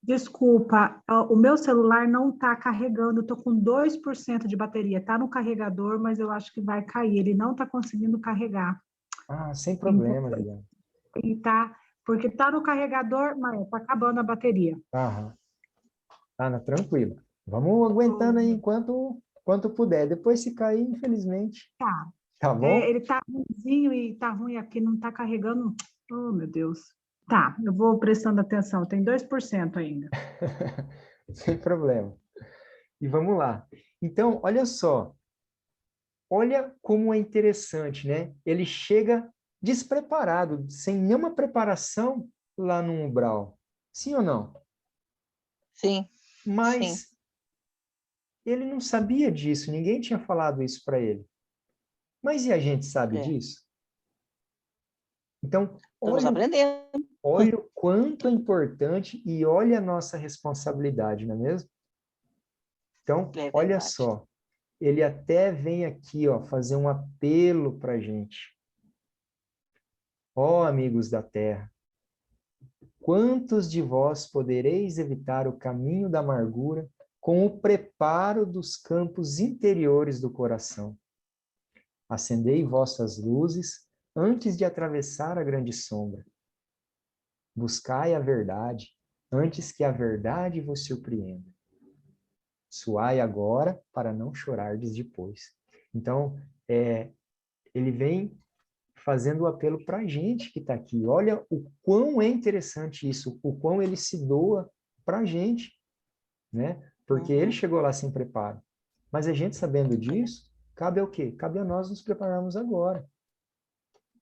Desculpa, o meu celular não está carregando, estou com 2% de bateria. Está no carregador, mas eu acho que vai cair. Ele não está conseguindo carregar. Ah, sem problema, Juliana. Porque está no carregador, mas está acabando a bateria. Aham. Tranquilo. Vamos aguentando aí enquanto puder. Depois, se cair, infelizmente. Tá. Tá bom? Ele está ruimzinho e está ruim aqui, não está carregando. Oh, meu Deus. Tá, eu vou prestando atenção. Tem 2% ainda. Sem problema. E vamos lá. Então, olha só. Olha como é interessante, né? Ele chega despreparado, sem nenhuma preparação lá no umbral. Sim ou não? Sim. Mas ele não sabia disso, ninguém tinha falado isso para ele. Mas e a gente sabe disso? Então, estamos aprendendo. Olha o quanto é importante e olha a nossa responsabilidade, não é mesmo? Então, olha só, ele até vem aqui, ó, fazer um apelo para a gente. Ó, amigos da terra, quantos de vós podereis evitar o caminho da amargura com o preparo dos campos interiores do coração? Acendei vossas luzes antes de atravessar a grande sombra. Buscai a verdade antes que a verdade vos surpreenda. Suai agora para não chorardes depois. Então, ele vem fazendo o apelo para a gente que está aqui. Olha o quão é interessante isso, o quão ele se doa para a gente, né? Porque ele chegou lá sem preparo. Mas a gente sabendo disso, cabe ao quê? Cabe a nós nos prepararmos agora.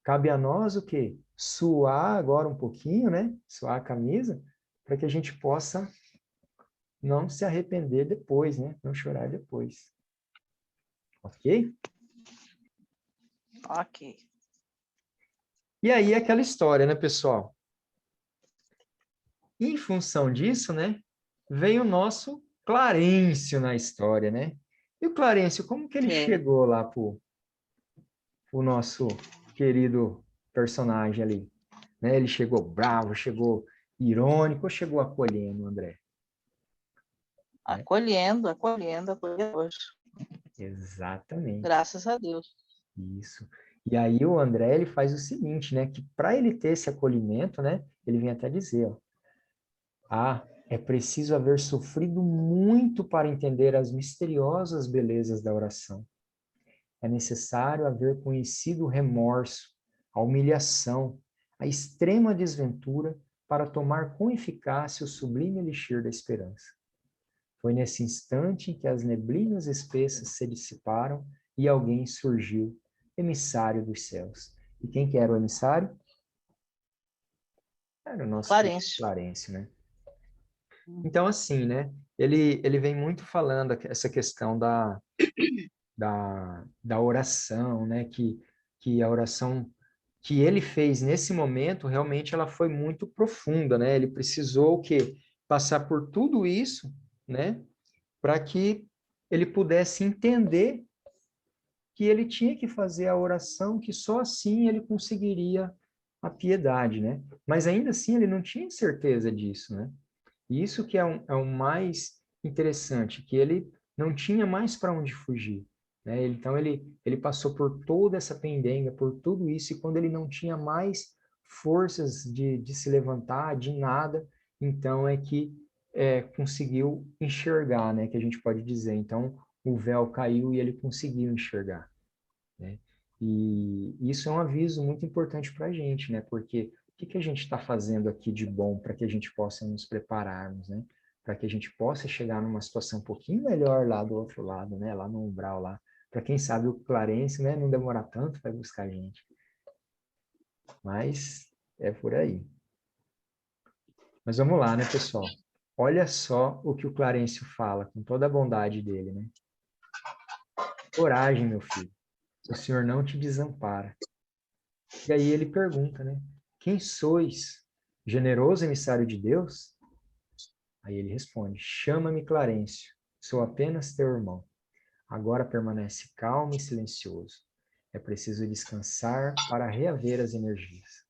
Cabe a nós o quê? suar agora um pouquinho, né? Suar a camisa, para que a gente possa não se arrepender depois, né? Não chorar depois. Ok? Ok. E aí, aquela história, né, pessoal? Em função disso, né? Vem o nosso Clarencio na história, né? E o Clarencio, como que ele chegou lá pro nosso querido personagem ali? Né? Ele chegou bravo, chegou irônico ou chegou acolhendo, André? Acolhendo, acolhendo hoje. Exatamente. Graças a Deus. Isso. E aí o André, ele faz o seguinte, né? Que para ele ter esse acolhimento, né? Ele vem até dizer, ó, é preciso haver sofrido muito para entender as misteriosas belezas da oração. É necessário haver conhecido o remorso, a humilhação, a extrema desventura para tomar com eficácia o sublime elixir da esperança. Foi nesse instante em que as neblinas espessas se dissiparam e alguém surgiu, emissário dos céus. E quem que era o emissário? Era o nosso Clarencio, né? Então, assim, né? Ele vem muito falando essa questão da oração, né? Que a oração que ele fez nesse momento, realmente ela foi muito profunda, né? Ele precisou o quê? Passar por tudo isso, né? Para que ele pudesse entender que ele tinha que fazer a oração, que só assim ele conseguiria a piedade, né? Mas ainda assim ele não tinha certeza disso, né? E isso que é o mais interessante, que ele não tinha mais para onde fugir, né? Então ele passou por toda essa pendenga, por tudo isso, e quando ele não tinha mais forças de se levantar, de nada, então é que conseguiu enxergar, né? Que a gente pode dizer. Então o véu caiu e ele conseguiu enxergar, né? E isso é um aviso muito importante para a gente, né? Porque o que a gente está fazendo aqui de bom para que a gente possa nos prepararmos, né? Para que a gente possa chegar numa situação um pouquinho melhor lá do outro lado, né? Lá no umbral lá. Para quem sabe o Clarence, né? Não demorar tanto para buscar a gente. Mas é por aí. Mas vamos lá, né, pessoal? Olha só o que o Clarencio fala, com toda a bondade dele, né? Coragem, meu filho. O Senhor não te desampara. E aí ele pergunta, né? Quem sois? Generoso emissário de Deus? Aí ele responde, chama-me Clarencio, sou apenas teu irmão. Agora permanece calmo e silencioso. É preciso descansar para reaver as energias.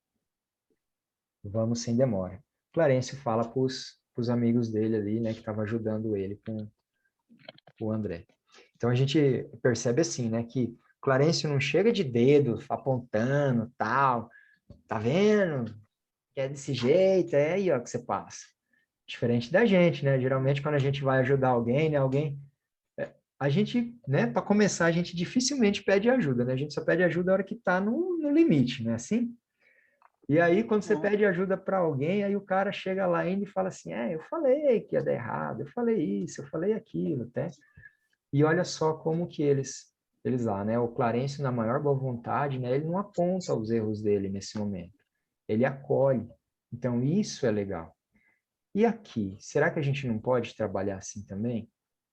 Vamos sem demora. Clarencio fala para os amigos dele ali, né, que estavam ajudando ele com o André. Então a gente percebe assim, né, que Clarencio não chega de dedo apontando, tal, tá vendo? Que é desse jeito, é aí, ó, que você passa. Diferente da gente, né? Geralmente quando a gente vai ajudar alguém, né, a gente, né, para começar, a gente dificilmente pede ajuda, né? A gente só pede ajuda na hora que tá no limite, né? Assim? E aí, quando você pede ajuda para alguém, aí o cara chega lá ainda e fala assim, eu falei que ia dar errado, eu falei isso, eu falei aquilo, até. E olha só como que eles lá, né? O Clarencio, na maior boa vontade, né? Ele não aponta os erros dele nesse momento. Ele acolhe. Então, isso é legal. E aqui, será que a gente não pode trabalhar assim também?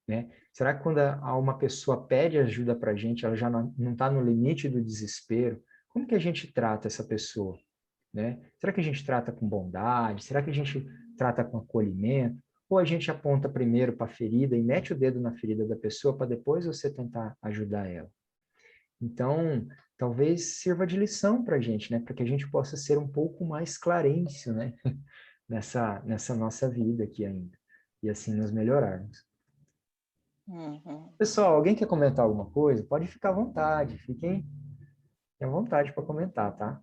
Né? Será que quando uma pessoa pede ajuda para a gente, ela já não está no limite do desespero? Como que a gente trata essa pessoa? Né? Será que a gente trata com bondade? Será que a gente trata com acolhimento? Ou a gente aponta primeiro para a ferida e mete o dedo na ferida da pessoa para depois você tentar ajudar ela? Então, talvez sirva de lição para a gente, né? Para que a gente possa ser um pouco mais Clarencio, né? nessa nossa vida aqui ainda. E assim nos melhorarmos. Pessoal, alguém quer comentar alguma coisa? Pode ficar à vontade. Fiquem à vontade para comentar, tá?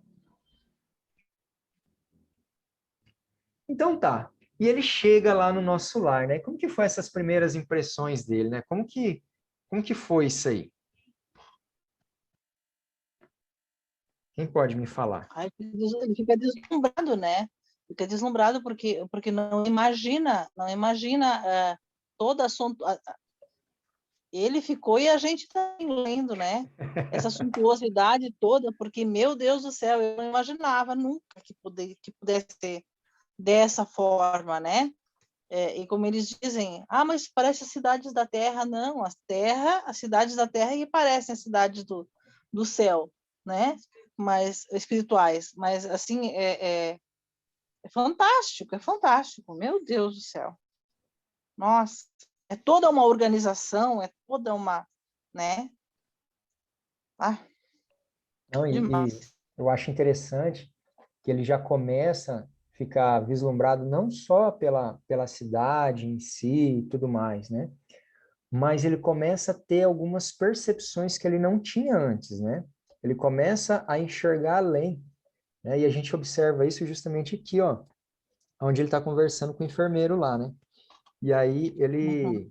Então tá. E ele chega lá no nosso lar, né? Como que foi essas primeiras impressões dele, né? Como que foi isso aí? Quem pode me falar? Ele fica deslumbrado, né? Fica deslumbrado porque não imagina toda Ele ficou e a gente está lendo, né? Essa suntuosidade toda, porque, meu Deus do céu, eu não imaginava nunca que pudesse ser dessa forma, né? E como eles dizem, mas parece as cidades da Terra. Não, as cidades da Terra que parecem as cidades do céu, né? Mas espirituais. Mas, assim, é fantástico, meu Deus do céu. Nossa, é toda uma organização, é toda uma, né? Não, e Demais. eu acho interessante que ele já começa a ficar vislumbrado não só pela cidade em si e tudo mais, né? Mas ele começa a ter algumas percepções que ele não tinha antes, né? Ele começa a enxergar além, né? E a gente observa isso justamente aqui, ó, onde ele está conversando com o enfermeiro lá, né? E aí Uhum.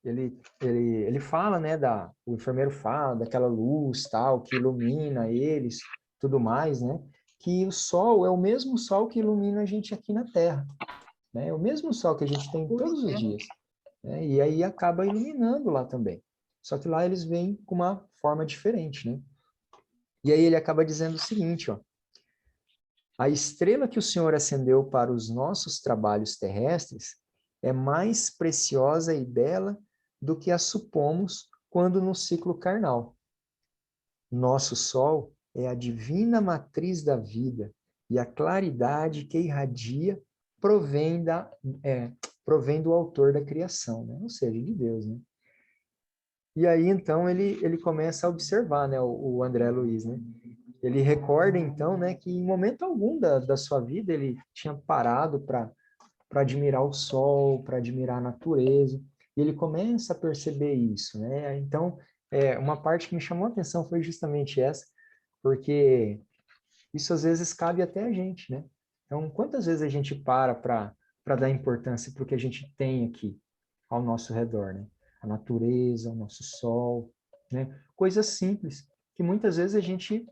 ele fala, né, o enfermeiro fala daquela luz, tal, que ilumina eles, tudo mais, né? Que o sol é o mesmo sol que ilumina a gente aqui na Terra, né? É o mesmo sol que a gente tem Pois todos os é. dias, né? E aí acaba iluminando lá também. Só que lá eles vêm com uma forma diferente, né? E aí ele acaba dizendo o seguinte, ó: a estrela que o Senhor acendeu para os nossos trabalhos terrestres é mais preciosa e bela do que a supomos quando no ciclo carnal. Nosso sol é a divina matriz da vida e a claridade que irradia provém, provém do autor da criação, né? Ou seja, de Deus, né? E aí, então, ele começa a observar, né, o André Luiz, né? Ele recorda, então, né, que em momento algum da sua vida ele tinha parado para admirar o sol, para admirar a natureza, e ele começa a perceber isso, né? Então, uma parte que me chamou a atenção foi justamente essa, porque isso às vezes cabe até a gente, né? Então, quantas vezes a gente para dar importância para o que a gente tem aqui ao nosso redor, né? A natureza, o nosso sol, né? Coisas simples que muitas vezes a gente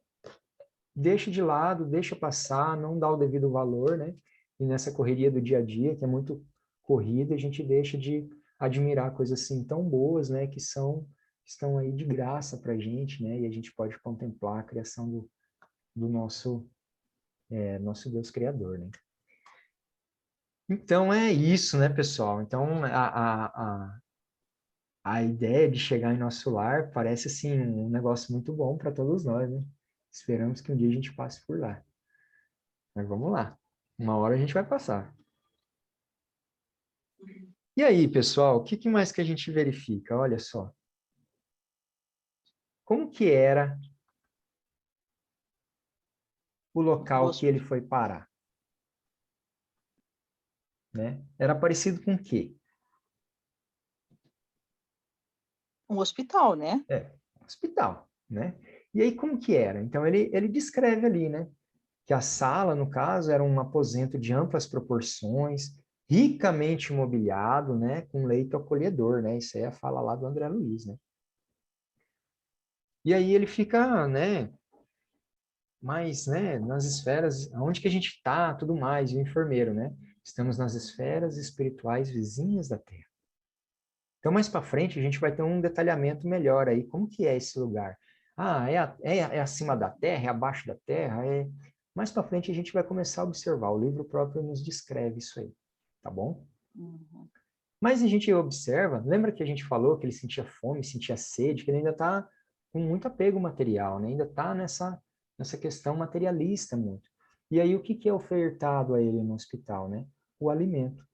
deixa de lado, deixa passar, não dá o devido valor, né? E nessa correria do dia a dia, que é muito corrida, a gente deixa de admirar coisas assim tão boas, né? Que estão aí de graça para a gente, né? E a gente pode contemplar a criação do nosso Deus Criador, né? Então é isso, né, pessoal? Então a ideia de chegar em nosso lar parece assim um negócio muito bom para todos nós, né? Esperamos que um dia a gente passe por lá. Mas vamos lá. Uma hora a gente vai passar. E aí, pessoal, o que mais que a gente verifica? Olha só. Como que era o local que ele foi parar? Né? Era parecido com o quê? Um hospital, né? Hospital, né? E aí, como que era? Então, ele descreve ali, né? Que a sala, no caso, era um aposento de amplas proporções, ricamente mobiliado, né? Com leito acolhedor, né? Isso aí é a fala lá do André Luiz, né? E aí ele fica, né? Mas, né, nas esferas, onde que a gente está, tudo mais, e o enfermeiro, né? Estamos nas esferas espirituais vizinhas da Terra. Então, mais para frente, a gente vai ter um detalhamento melhor aí. Como que é esse lugar? É acima da Terra? É abaixo da Terra? Mais para frente, a gente vai começar a observar. O livro próprio nos descreve isso aí, tá bom? Uhum. Mas a gente observa, lembra que a gente falou que ele sentia fome, sentia sede, que ele ainda está com muito apego material, né? Ainda está nessa questão materialista muito. E aí o que é ofertado a ele no hospital, né? O alimento.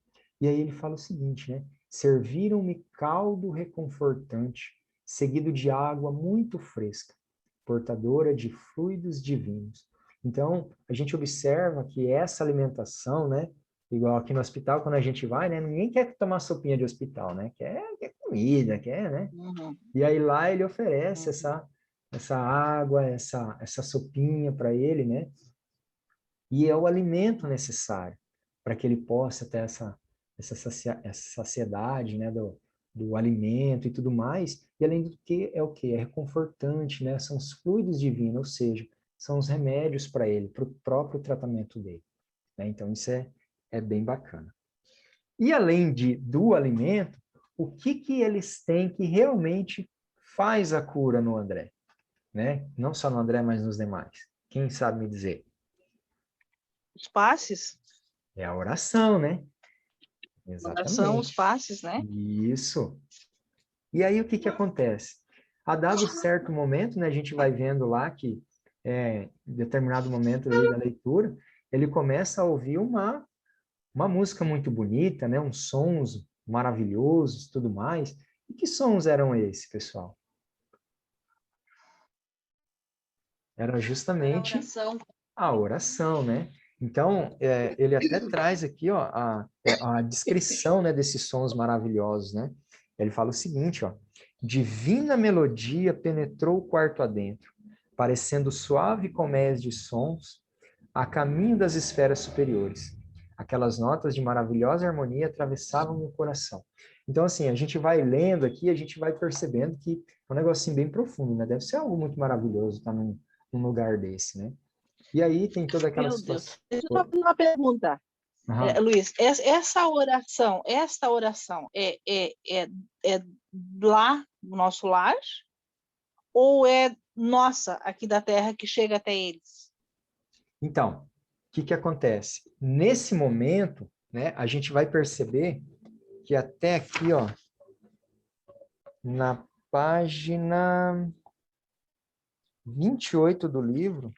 E aí ele fala o seguinte, né? Serviram-me caldo reconfortante, seguido de água muito fresca, portadora de fluidos divinos. Então, a gente observa que essa alimentação, né? Igual aqui no hospital, quando a gente vai, né? Ninguém quer tomar sopinha de hospital, né? Quer comida, quer, né? Uhum. E aí lá ele oferece Uhum. essa água, essa sopinha para ele, né? E é o alimento necessário para que ele possa ter essa saciedade, né? Do alimento e tudo mais. E além do que, é o que? É reconfortante, né? São os fluidos divinos, ou seja, são os remédios para ele, para o próprio tratamento dele. Né? Então, isso é bem bacana. E além do alimento, o que que eles têm que realmente faz a cura no André, né? Não só no André, mas nos demais. Quem sabe me dizer? Os passes, É a oração, né? são os Exatamente. passes, né? Isso. E aí o que que acontece? A dado certo momento, né, a gente vai vendo lá que em determinado momento ali da leitura, ele começa a ouvir uma música muito bonita, né, uns sons maravilhosos, tudo mais. E que sons eram esses, pessoal? Era justamente Oração. a oração, né? Então, ele até traz aqui, ó, a descrição, né, desses sons maravilhosos, né? Ele fala o seguinte, ó: divina melodia penetrou o quarto adentro, parecendo suave colmeia de sons a caminho das esferas superiores. Aquelas notas de maravilhosa harmonia atravessavam meu coração. Então, assim, a gente vai lendo aqui, a gente vai percebendo que é um negocinho bem profundo, né? Deve ser algo muito maravilhoso estar num lugar desse, né? E aí tem toda aquela Meu Deus. situação. Deixa eu fazer uma pergunta, Aham. Luiz. Esta oração é lá no nosso lar ou é nossa aqui da terra que chega até eles? Então, o que que acontece? Nesse momento, né, a gente vai perceber que até aqui, ó, na página 28 do livro,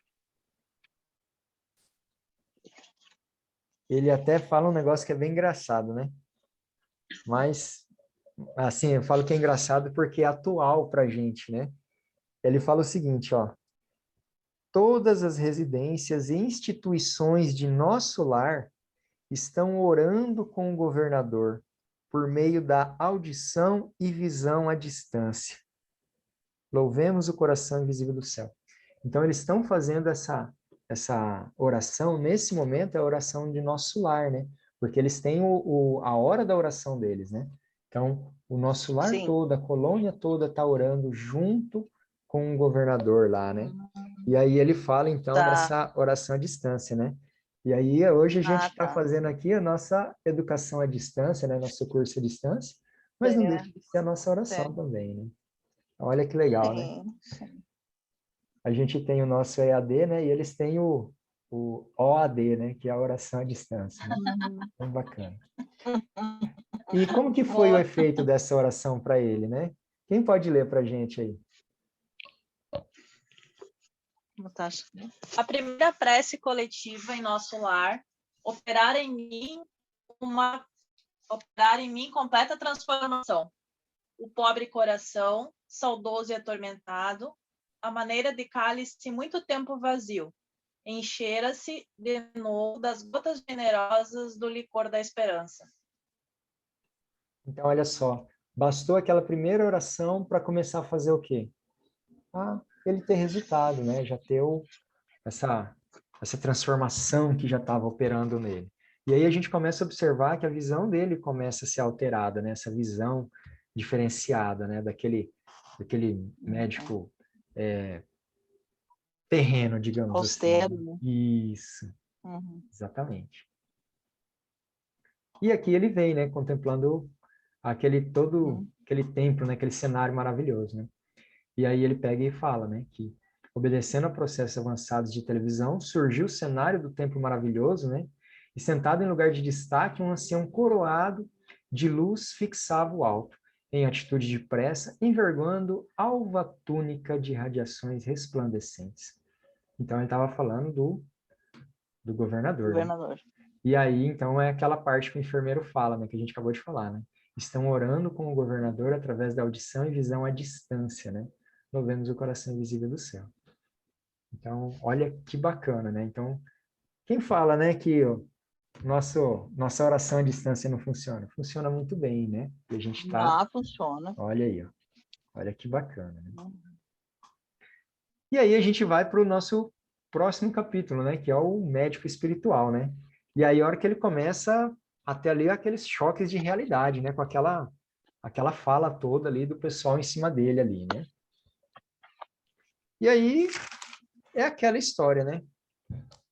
ele até fala um negócio que é bem engraçado, né? Mas, assim, eu falo que é engraçado porque é atual pra gente, né? Ele fala o seguinte, ó: todas as residências e instituições de nosso lar estão orando com o governador por meio da audição e visão à distância. Louvemos o coração invisível do céu. Então, eles estão fazendo essa oração, nesse momento, é a oração de nosso lar, né? Porque eles têm a hora da oração deles, né? Então, o nosso lar Sim. todo, a colônia toda está orando junto com o governador lá, né? E aí ele fala, então, Tá. dessa oração à distância, né? E aí, hoje a gente Ah, está tá. fazendo aqui a nossa educação à distância, né? Nosso curso à distância, mas não deixa É, de ser a nossa oração certo. também, né? Olha que legal, né? Sim, sim. A gente tem o nosso EAD, né? E eles têm o OAD, né? Que é a oração à distância, né? Bem bacana. E como que foi o Ó, efeito dessa oração para ele, né? Quem pode ler para a gente aí? Natasha. A primeira prece coletiva em nosso lar, operar em mim completa transformação. O pobre coração, saudoso e atormentado, a maneira de cálice muito tempo vazio, enchera-se de novo das gotas generosas do licor da esperança. Então, olha só, bastou aquela primeira oração para começar a fazer o quê? Ele ter resultado, né? Já ter essa transformação que já estava operando nele. E aí a gente começa a observar que a visão dele começa a ser alterada, né? Essa visão diferenciada, né? Daquele médico terreno, digamos assim, Austero, né? né? Isso, Uhum. exatamente. E aqui ele vem, né? Contemplando aquele templo, né? Aquele cenário maravilhoso, né? E aí ele pega e fala, né? Que obedecendo a processos avançados de televisão, surgiu o cenário do templo maravilhoso, né? E sentado em lugar de destaque, um ancião coroado de luz fixava o alto, em atitude de pressa, envergonhando alva túnica de radiações resplandecentes. Então, ele estava falando do governador, né? Governador. E aí, então, é aquela parte que o enfermeiro fala, né? Que a gente acabou de falar, né? Estão orando com o governador através da audição e visão à distância, né? Louvemos o coração invisível do céu. Então, olha que bacana, né? Então, quem fala, né, que nossa oração à distância não funciona? Funciona muito bem, né? E a gente está, Ah, funciona. olha aí, ó, olha que bacana, né? E aí a gente vai para o nosso próximo capítulo, né, que é o médico espiritual, né? E aí a hora que ele começa a ter ali aqueles choques de realidade, né, com aquela fala toda ali do pessoal em cima dele ali, né? E aí é aquela história, né?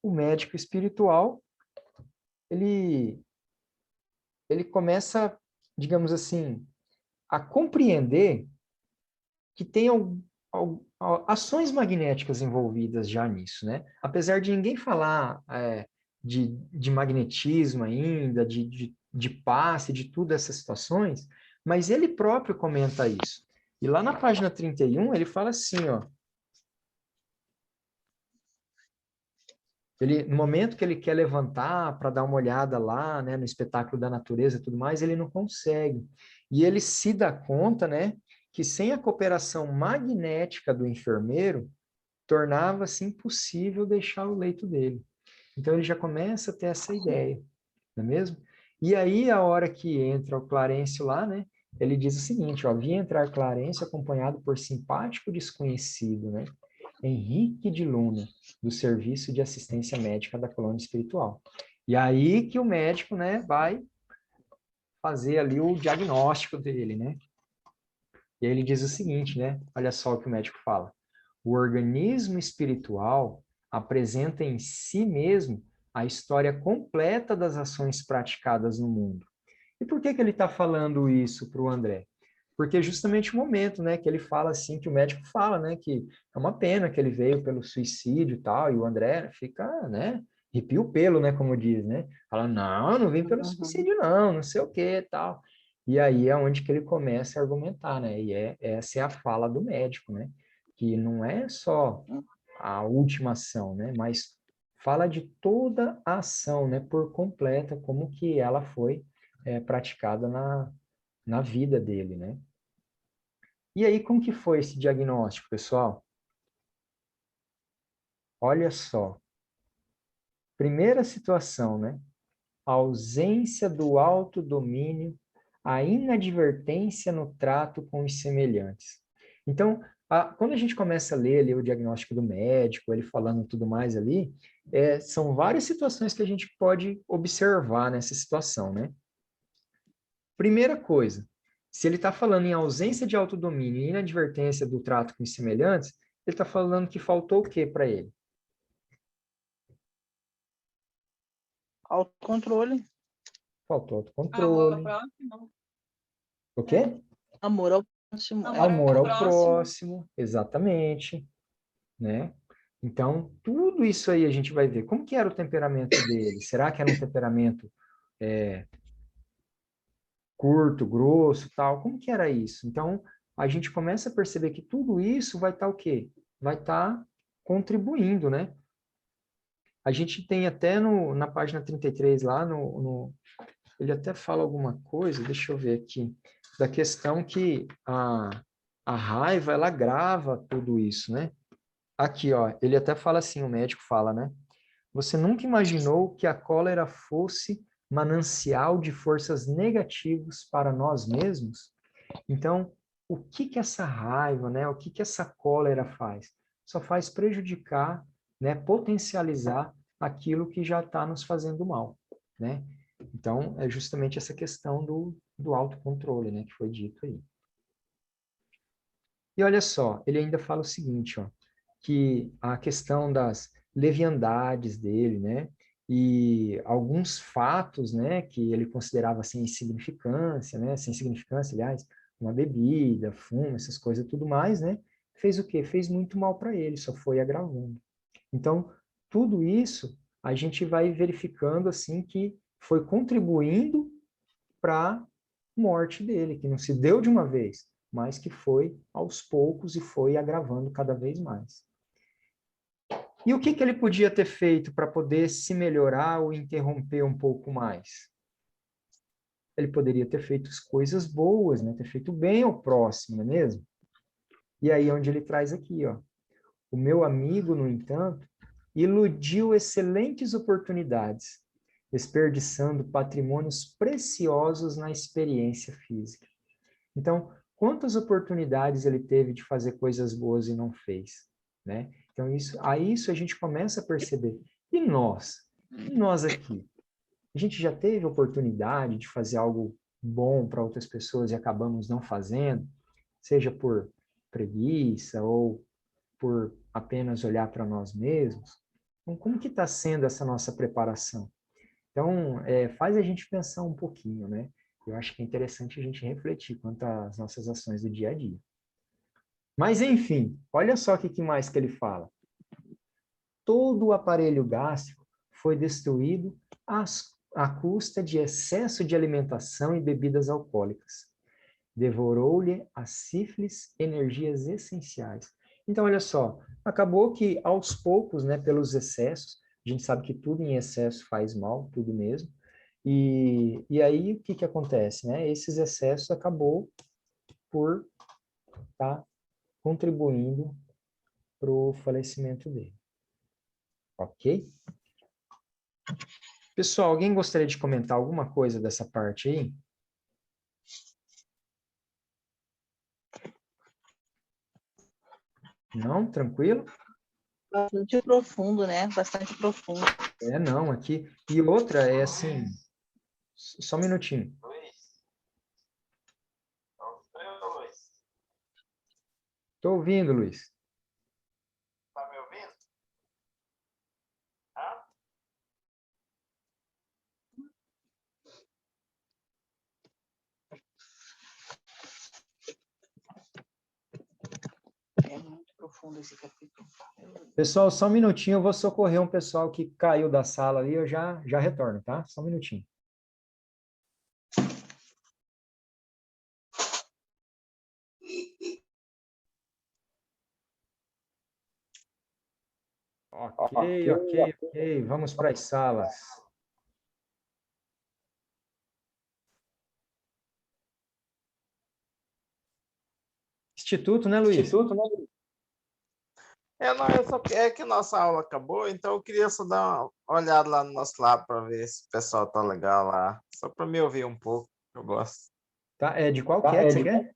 O médico espiritual, ele começa, digamos assim, a compreender que tem ações magnéticas envolvidas já nisso, né? Apesar de ninguém falar de magnetismo ainda, de passe, de todas essas situações, mas ele próprio comenta isso. E lá na página 31, ele fala assim, ó, no momento que ele quer levantar para dar uma olhada lá, né, no espetáculo da natureza e tudo mais, ele não consegue. E ele se dá conta, né, que sem a cooperação magnética do enfermeiro, tornava-se impossível deixar o leito dele. Então, ele já começa a ter essa ideia, não é mesmo? E aí, a hora que entra o Clarencio lá, né, ele diz o seguinte, ó, vi entrar Clarencio acompanhado por simpático desconhecido, né, Henrique de Luna, do Serviço de Assistência Médica da Colônia Espiritual. E aí que o médico, né, vai fazer ali o diagnóstico dele, né? E aí ele diz o seguinte, né? Olha só o que o médico fala. O organismo espiritual apresenta em si mesmo a história completa das ações praticadas no mundo. E por que ele está falando isso para o André? Porque é justamente o momento, né, que ele fala assim, que o médico fala, né, que é uma pena que ele veio pelo suicídio e tal, e o André fica, né, arrepia o pelo, né, como diz, né? Fala, não, eu não vim pelo suicídio não, não sei o que tal. E aí é onde que ele começa a argumentar, né? E essa é a fala do médico, né? Que não é só a última ação, né? Mas fala de toda a ação, né? Por completa, como que ela foi praticada na vida dele, né? E aí, como que foi esse diagnóstico, pessoal? Olha só. Primeira situação, né? A ausência do autodomínio, a inadvertência no trato com os semelhantes. Então, quando a gente começa a ler ali o diagnóstico do médico, ele falando tudo mais ali, são várias situações que a gente pode observar nessa situação, né? Primeira coisa, se ele está falando em ausência de autodomínio e inadvertência do trato com os semelhantes, ele está falando que faltou o quê para ele? Autocontrole. Faltou Amor autocontrole. ao próximo. O quê? Amor ao próximo. Amor ao próximo, exatamente, né? Então, tudo isso aí a gente vai ver. Como que era o temperamento dele? Será que era um temperamento curto, grosso, tal? Como que era isso? Então, a gente começa a perceber que tudo isso vai estar o quê? Vai estar contribuindo, né? A gente tem até na página 33 lá, ele até fala alguma coisa, deixa eu ver aqui, da questão que a raiva, ela grava tudo isso, né? Aqui, ó, ele até fala assim, o médico fala, né? Você nunca imaginou que a cólera fosse manancial de forças negativas para nós mesmos? Então, o que que essa raiva, né? O que que essa cólera faz? Só faz prejudicar, né? Potencializar aquilo que já está nos fazendo mal, né? Então, é justamente essa questão do autocontrole, né? Que foi dito aí. E olha só, ele ainda fala o seguinte, ó, que a questão das leviandades dele, né? E alguns fatos, né, que ele considerava sem insignificância, né, sem significância, aliás, uma bebida, fumo, essas coisas tudo mais, né, fez o quê? Fez muito mal para ele, só foi agravando. Então, tudo isso a gente vai verificando assim que foi contribuindo para a morte dele, que não se deu de uma vez, mas que foi aos poucos e foi agravando cada vez mais. E o que ele podia ter feito para poder se melhorar ou interromper um pouco mais? Ele poderia ter feito coisas boas, né? Ter feito bem ao próximo, não é mesmo? E aí onde ele traz aqui, ó. O meu amigo, no entanto, iludiu excelentes oportunidades, desperdiçando patrimônios preciosos na experiência física. Então, quantas oportunidades ele teve de fazer coisas boas e não fez, né? Então, a gente começa a perceber. E nós? E nós aqui? A gente já teve oportunidade de fazer algo bom para outras pessoas e acabamos não fazendo, seja por preguiça ou por apenas olhar para nós mesmos? Então, como que está sendo essa nossa preparação? Então, faz a gente pensar um pouquinho, né? Eu acho que é interessante a gente refletir quanto às nossas ações do dia a dia. Mas, enfim, olha só o que mais que ele fala. Todo o aparelho gástrico foi destruído à custa de excesso de alimentação e bebidas alcoólicas. Devorou-lhe a sífilis energias essenciais. Então, olha só, acabou que aos poucos, né, pelos excessos, a gente sabe que tudo em excesso faz mal, tudo mesmo, e aí o que acontece, né? Esses excessos acabou por estar contribuindo para o falecimento dele. Ok? Pessoal, alguém gostaria de comentar alguma coisa dessa parte aí? Não? Tranquilo? Bastante profundo, né? Bastante profundo. Não, aqui. E outra é assim, só um minutinho. Estou ouvindo, Luiz. Tá me ouvindo? É muito profundo esse capítulo. Pessoal, só um minutinho, eu vou socorrer um pessoal que caiu da sala ali, eu já retorno, tá? Só um minutinho. Ok. Vamos para as salas. Instituto, né, Luiz? É que nossa aula acabou, então eu queria só dar uma olhada lá no nosso lado para ver se o pessoal tá legal lá. Só para me ouvir um pouco, eu gosto. Tá, de qual que é que você quer?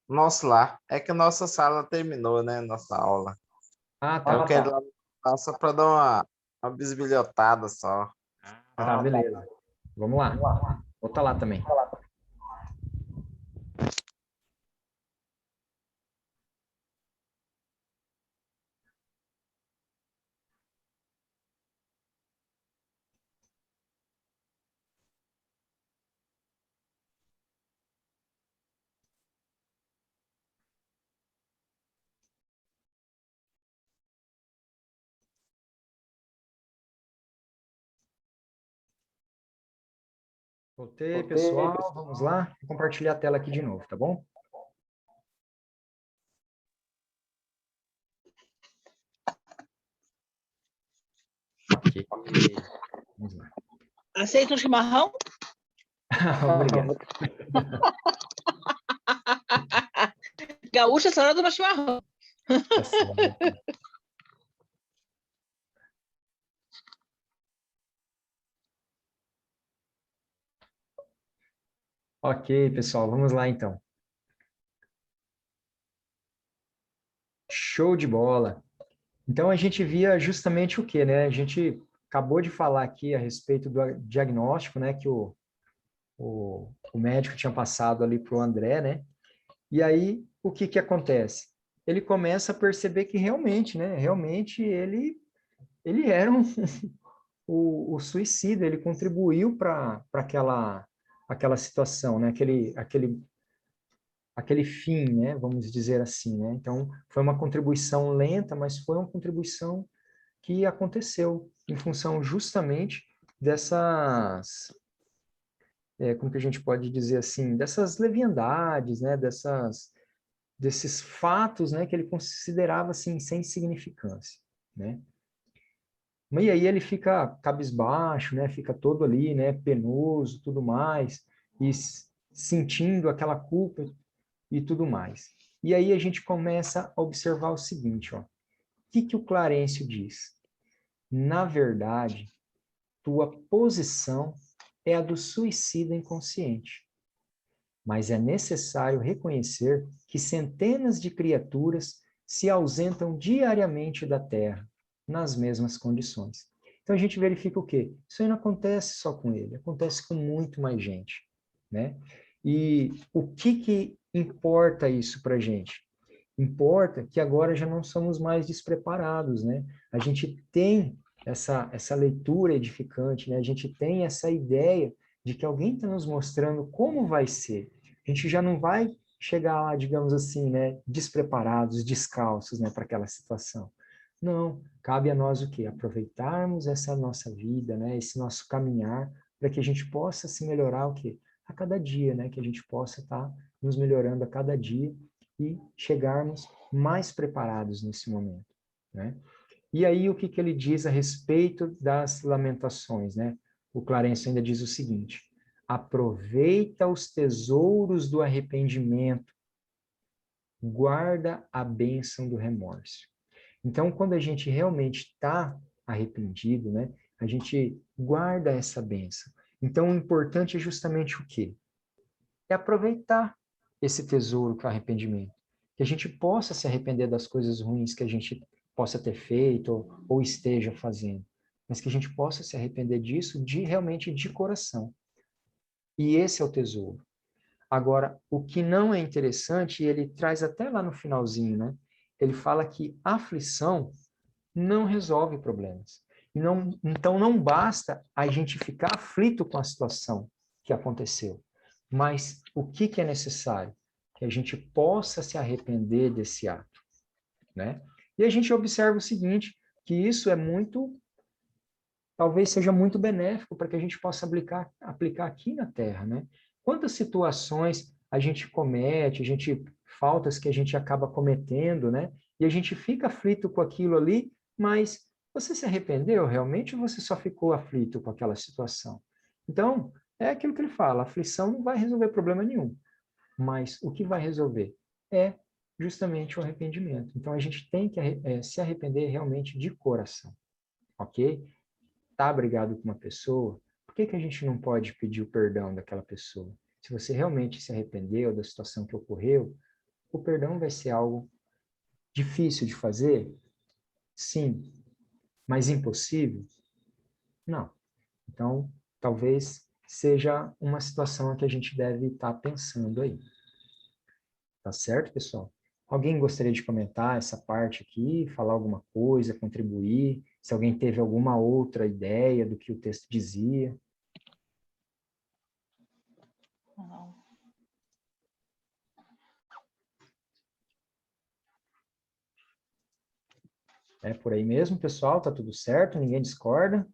Nosso lá. É que nossa sala terminou, né? Nossa aula. Ah, tá. Eu quero ir lá só para dar uma bisbilhotada só. Tá, beleza. Vamos lá. Vou estar lá também. Voltei, pessoal. Vamos lá. Vou compartilhar a tela aqui de novo, tá bom? Ok. Vamos lá. Aceita um chimarrão? Obrigado. Gaúcha, a senhora toma chimarrão. Tá certo. Ok, pessoal, vamos lá então. Show de bola. Então a gente via justamente o que, né? A gente acabou de falar aqui a respeito do diagnóstico, né? Que o médico tinha passado ali para o André, né? E aí o que acontece? Ele começa a perceber que realmente, né? Realmente ele era o suicida, ele contribuiu para aquela situação, né? Aquele fim, né? Vamos dizer assim, né? Então, foi uma contribuição lenta, mas foi uma contribuição que aconteceu em função justamente dessas, como que a gente pode dizer assim, dessas leviandades, né? Desses fatos, né? Que ele considerava assim sem significância, né? E aí ele fica cabisbaixo, né? Fica todo ali, né? Penoso, tudo mais, e sentindo aquela culpa e tudo mais. E aí a gente começa a observar o seguinte, ó. O que o Clarencio diz? Na verdade, tua posição é a do suicida inconsciente. Mas é necessário reconhecer que centenas de criaturas se ausentam diariamente da Terra, nas mesmas condições. Então a gente verifica o quê? Isso aí não acontece só com ele, acontece com muito mais gente, né? E o que importa isso para a gente? Importa que agora já não somos mais despreparados, né? A gente tem essa leitura edificante, né? A gente tem essa ideia de que alguém está nos mostrando como vai ser. A gente já não vai chegar lá, digamos assim, né, despreparados, descalços, né, para aquela situação. Não, cabe a nós o quê? Aproveitarmos essa nossa vida, né, esse nosso caminhar, para que a gente possa se melhorar o quê? A cada dia, né, que a gente possa estar nos melhorando a cada dia e chegarmos mais preparados nesse momento, né? E aí o que que ele diz a respeito das lamentações, né? O Clarencio ainda diz o seguinte: aproveita os tesouros do arrependimento, guarda a bênção do remorso. Então, quando a gente realmente está arrependido, né, a gente guarda essa bênção. Então, o importante é justamente o quê? É aproveitar esse tesouro que é o arrependimento. Que a gente possa se arrepender das coisas ruins que a gente possa ter feito ou esteja fazendo. Mas que a gente possa se arrepender disso realmente de coração. E esse é o tesouro. Agora, o que não é interessante, e ele traz até lá no finalzinho, né? Ele fala que aflição não resolve problemas. Então, não basta a gente ficar aflito com a situação que aconteceu. Mas o que que é necessário? Que a gente possa se arrepender desse ato, né? E a gente observa o seguinte, que isso é talvez seja muito benéfico para que a gente possa aplicar aqui na Terra, né? Quantas situações a gente comete, faltas que a gente acaba cometendo, né? E a gente fica aflito com aquilo ali, mas você se arrependeu realmente ou você só ficou aflito com aquela situação? Então, é aquilo que ele fala, a aflição não vai resolver problema nenhum, mas o que vai resolver é justamente o arrependimento. Então, a gente tem que se arrepender realmente de coração, ok? Tá brigado com uma pessoa, por que que a gente não pode pedir o perdão daquela pessoa? Se você realmente se arrependeu da situação que ocorreu, o perdão vai ser algo difícil de fazer? Sim. Mas impossível? Não. Então, talvez seja uma situação que a gente deve estar pensando aí. Tá certo, pessoal? Alguém gostaria de comentar essa parte aqui, falar alguma coisa, contribuir? Se alguém teve alguma outra ideia do que o texto dizia? Não. É por aí mesmo, pessoal? Tá tudo certo? Ninguém discorda?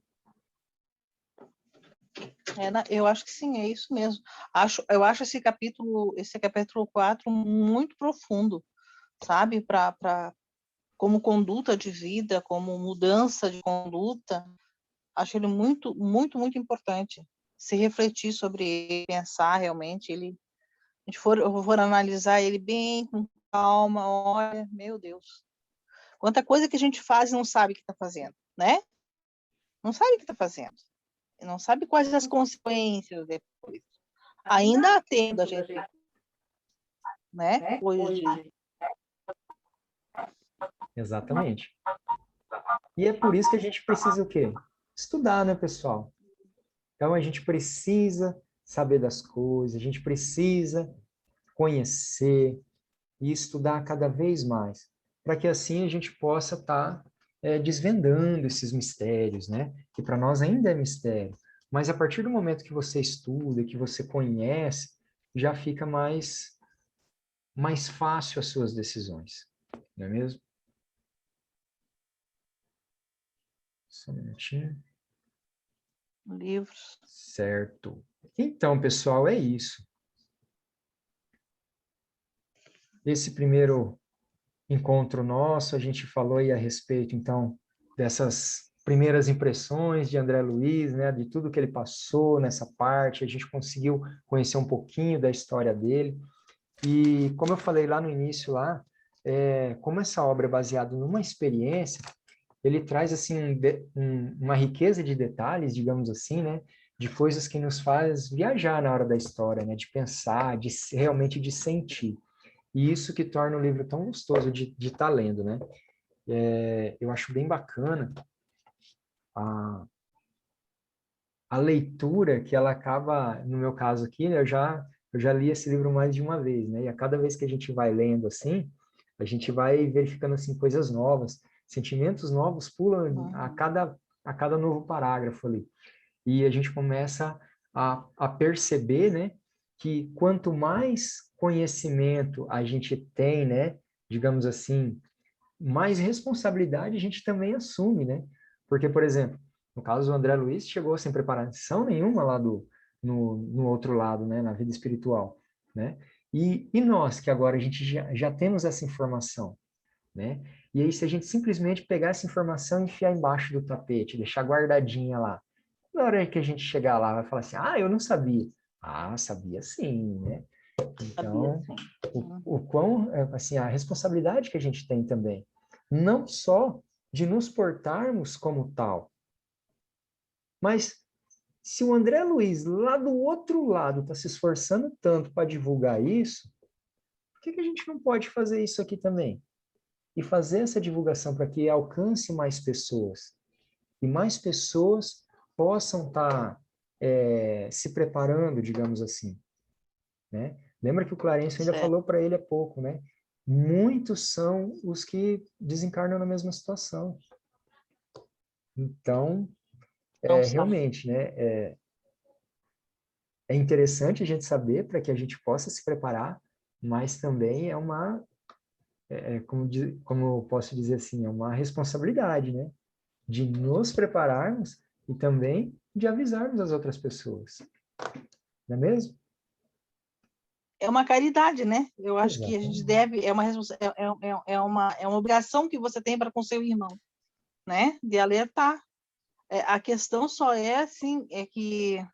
Eu acho que sim, é isso mesmo. Eu acho esse capítulo 4 muito profundo, sabe? Como conduta de vida, como mudança de conduta, acho ele muito, muito, muito importante. Se refletir sobre ele, pensar realmente, eu for analisar ele bem com calma, olha, meu Deus. Quanta coisa que a gente faz e não sabe o que está fazendo, né? Não sabe o que está fazendo. Não sabe quais as consequências depois. Ainda tendo a gente, né? Hoje. Exatamente. E é por isso que a gente precisa o quê? Estudar, né, pessoal? Então, a gente precisa saber das coisas, a gente precisa conhecer e estudar cada vez mais, para que assim a gente possa estar desvendando esses mistérios, né? Que para nós ainda é mistério. Mas a partir do momento que você estuda, que você conhece, já fica mais fácil as suas decisões, não é mesmo? Só um minutinho. Livros. Certo. Então, pessoal, é isso. Esse primeiro encontro nosso, a gente falou aí a respeito, então, dessas primeiras impressões de André Luiz, né, de tudo que ele passou nessa parte, a gente conseguiu conhecer um pouquinho da história dele. E, como eu falei lá no início, como essa obra é baseada numa experiência, ele traz assim uma riqueza de detalhes, digamos assim, né, de coisas que nos faz viajar na hora da história, né, de pensar, realmente de sentir. E isso que torna o livro tão gostoso de estar lendo, né? Eu acho bem bacana a leitura que ela acaba, no meu caso aqui, né, eu já li esse livro mais de uma vez, né? E a cada vez que a gente vai lendo assim, a gente vai verificando assim coisas novas, sentimentos novos pulam a cada novo parágrafo ali. E a gente começa a perceber, né, que quanto mais conhecimento a gente tem, né, digamos assim, mais responsabilidade a gente também assume, né? Porque, por exemplo, no caso do André Luiz, chegou sem preparação nenhuma lá no outro lado, né, na vida espiritual, né? E nós, que agora a gente já temos essa informação, né? E aí, se a gente simplesmente pegar essa informação e enfiar embaixo do tapete, deixar guardadinha lá, na hora que a gente chegar lá, vai falar assim, ah, eu não sabia. Ah, sabia sim, né? Sabia, Então, sim. o quão, assim, a responsabilidade que a gente tem também, não só de nos portarmos como tal, mas se o André Luiz, lá do outro lado, está se esforçando tanto para divulgar isso, por que a gente não pode fazer isso aqui também? E fazer essa divulgação para que alcance mais pessoas. E mais pessoas possam estar se preparando, digamos assim, né? Lembra que o Clarencio ainda Certo. falou para ele há pouco, né? Muitos são os que desencarnam na mesma situação. Então, Não sabe. realmente, né? É interessante a gente saber para que a gente possa se preparar, mas também é uma, como eu posso dizer assim, é uma responsabilidade, né? De nos prepararmos e também de avisarmos as outras pessoas. Não é mesmo? É uma caridade, né? Eu acho que a gente Exatamente. deve, é uma obrigação que você tem para com seu irmão, né? De alertar. A questão só é assim, é que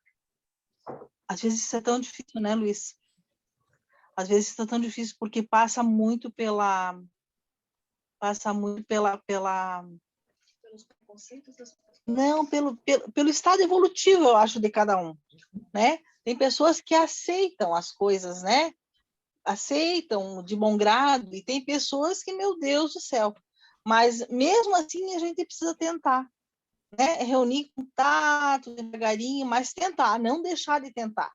às vezes isso é tão difícil, né, Luiz? Às vezes isso é tão difícil porque pelos preconceitos das pessoas. Não, pelo estado evolutivo, eu acho, de cada um, né? Tem pessoas que aceitam as coisas, né? Aceitam de bom grado, e tem pessoas que, meu Deus do céu, mas mesmo assim a gente precisa tentar, né? Reunir contato devagarinho, mas tentar, não deixar de tentar,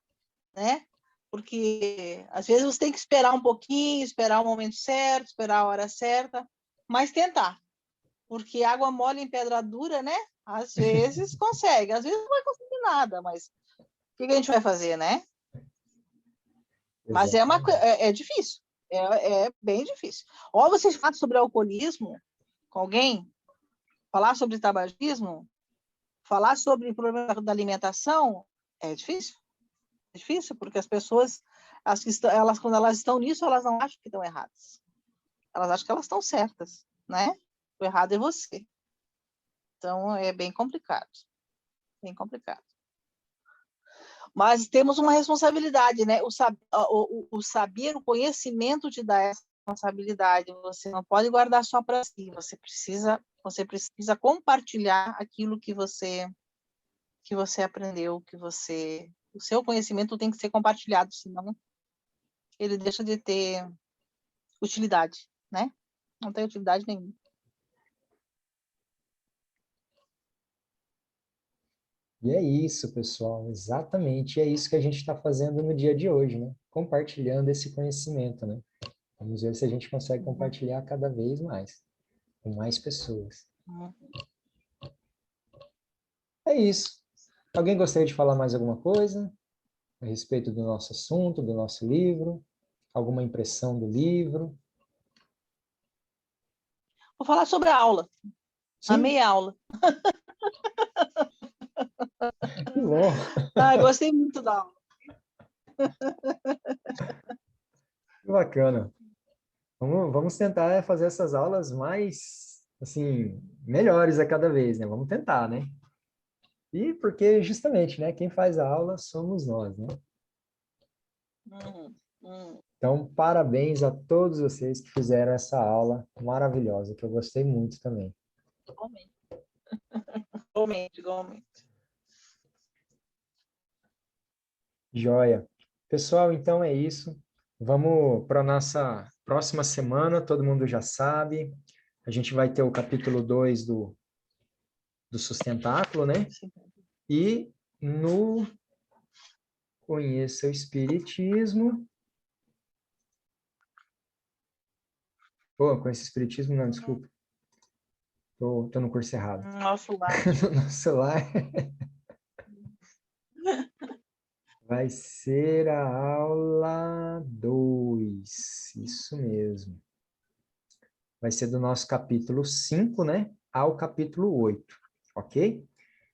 né? Porque às vezes você tem que esperar um pouquinho, esperar o momento certo, esperar a hora certa, mas tentar, porque água mole em pedra dura, né? Às vezes consegue, às vezes não vai conseguir nada, mas o que a gente vai fazer, né? Mas Exatamente. é difícil, é bem difícil. Ou você fala sobre alcoolismo com alguém, falar sobre tabagismo, falar sobre problema da alimentação, é difícil. É difícil, porque as pessoas, quando elas estão nisso, elas não acham que estão erradas. Elas acham que elas estão certas, né? O errado é você. Então, é bem complicado. Bem complicado. Mas temos uma responsabilidade, né? O saber, o conhecimento te dá essa responsabilidade. Você não pode guardar só para si. Você precisa compartilhar aquilo que você aprendeu, o seu conhecimento tem que ser compartilhado, senão ele deixa de ter utilidade, né? Não tem utilidade nenhuma. E é isso, pessoal, exatamente. E é isso que a gente está fazendo no dia de hoje, né? Compartilhando esse conhecimento, né? Vamos ver se a gente consegue Uhum. compartilhar cada vez mais, com mais pessoas. Uhum. É isso. Alguém gostaria de falar mais alguma coisa a respeito do nosso assunto, do nosso livro? Alguma impressão do livro? Vou falar sobre a aula. Sim, Amei a aula. que bom. Gostei muito da aula. Que bacana. Vamos tentar fazer essas aulas mais, assim, melhores a cada vez, né? Vamos tentar, né? E porque, justamente, né? Quem faz a aula somos nós, né? Uhum. Uhum. Então, parabéns a todos vocês que fizeram essa aula maravilhosa, que eu gostei muito também. Igualmente. Igualmente, igualmente. Joia. Pessoal, então é isso. Vamos para a nossa próxima semana, todo mundo já sabe. A gente vai ter o capítulo 2 do sustentáculo, né? Sim. E no Conheça o Espiritismo. Pô, Conheça o Espiritismo, não, desculpa. Tô no curso errado. Nosso lar. No celular. Vai ser a aula 2, isso mesmo. Vai ser do nosso capítulo 5, né, ao capítulo 8, ok?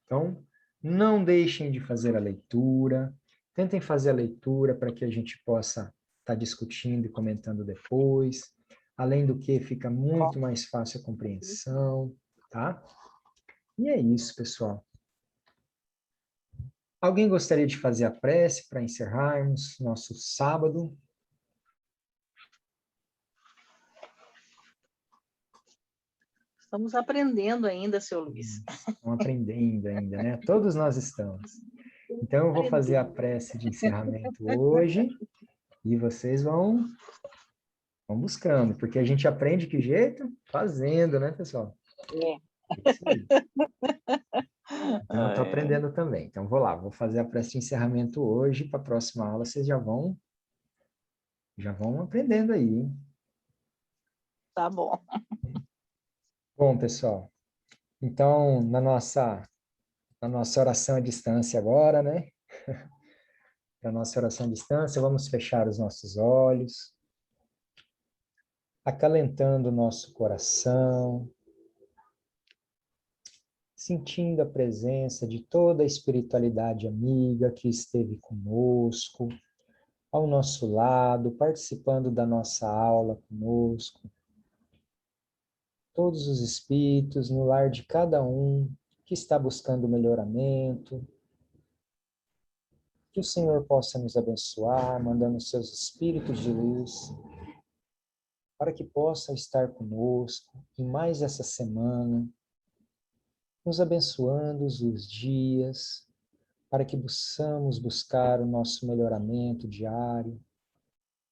Então, não deixem de fazer a leitura, tentem fazer a leitura para que a gente possa estar discutindo e comentando depois. Além do que, fica muito mais fácil a compreensão, tá? E é isso, pessoal. Alguém gostaria de fazer a prece para encerrarmos nosso sábado? Estamos aprendendo ainda, seu Luiz. Estão aprendendo ainda, né? Todos nós estamos. Então, eu vou fazer a prece de encerramento hoje e vocês vão buscando, porque a gente aprende que jeito? Fazendo, né, pessoal? É. Isso aí. Então, eu estou aprendendo também. Então, vou lá, vou fazer a prece de encerramento hoje, para a próxima aula vocês já vão aprendendo aí, hein? Tá bom. Bom, pessoal, então, na nossa oração à distância agora, né? Para a nossa oração à distância, vamos fechar os nossos olhos, acalentando o nosso coração, sentindo a presença de toda a espiritualidade amiga que esteve conosco, ao nosso lado, participando da nossa aula conosco. Todos os espíritos no lar de cada um que está buscando melhoramento. Que o Senhor possa nos abençoar, mandando seus espíritos de luz, para que possam estar conosco em mais essa semana, nos abençoando os dias, para que possamos buscar o nosso melhoramento diário,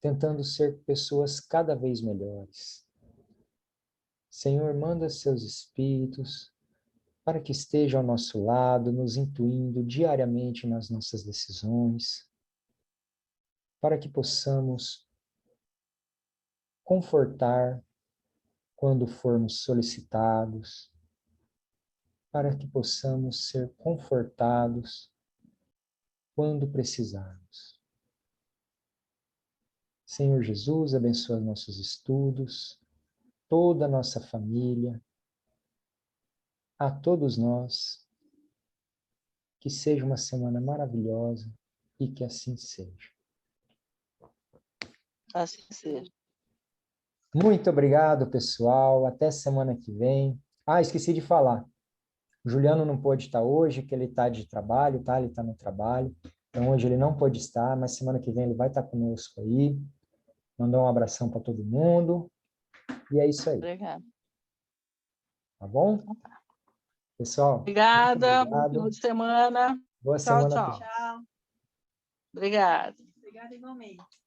tentando ser pessoas cada vez melhores. Senhor, manda seus espíritos para que estejam ao nosso lado, nos intuindo diariamente nas nossas decisões, para que possamos confortar quando formos solicitados, para que possamos ser confortados quando precisarmos. Senhor Jesus, abençoa nossos estudos, toda a nossa família, a todos nós, que seja uma semana maravilhosa e que assim seja. Assim seja. Muito obrigado, pessoal. Até semana que vem. Ah, esqueci de falar. O Juliano não pôde estar hoje, que ele está de trabalho, tá? Ele está no trabalho. Então, hoje ele não pôde estar, mas semana que vem ele vai estar conosco aí. Mandar um abração para todo mundo. E é isso aí. Obrigada. Tá bom? Pessoal, Obrigada. Bom final de semana. boa Tchau, semana a tchau. todos. Tchau. Obrigada. Obrigada igualmente.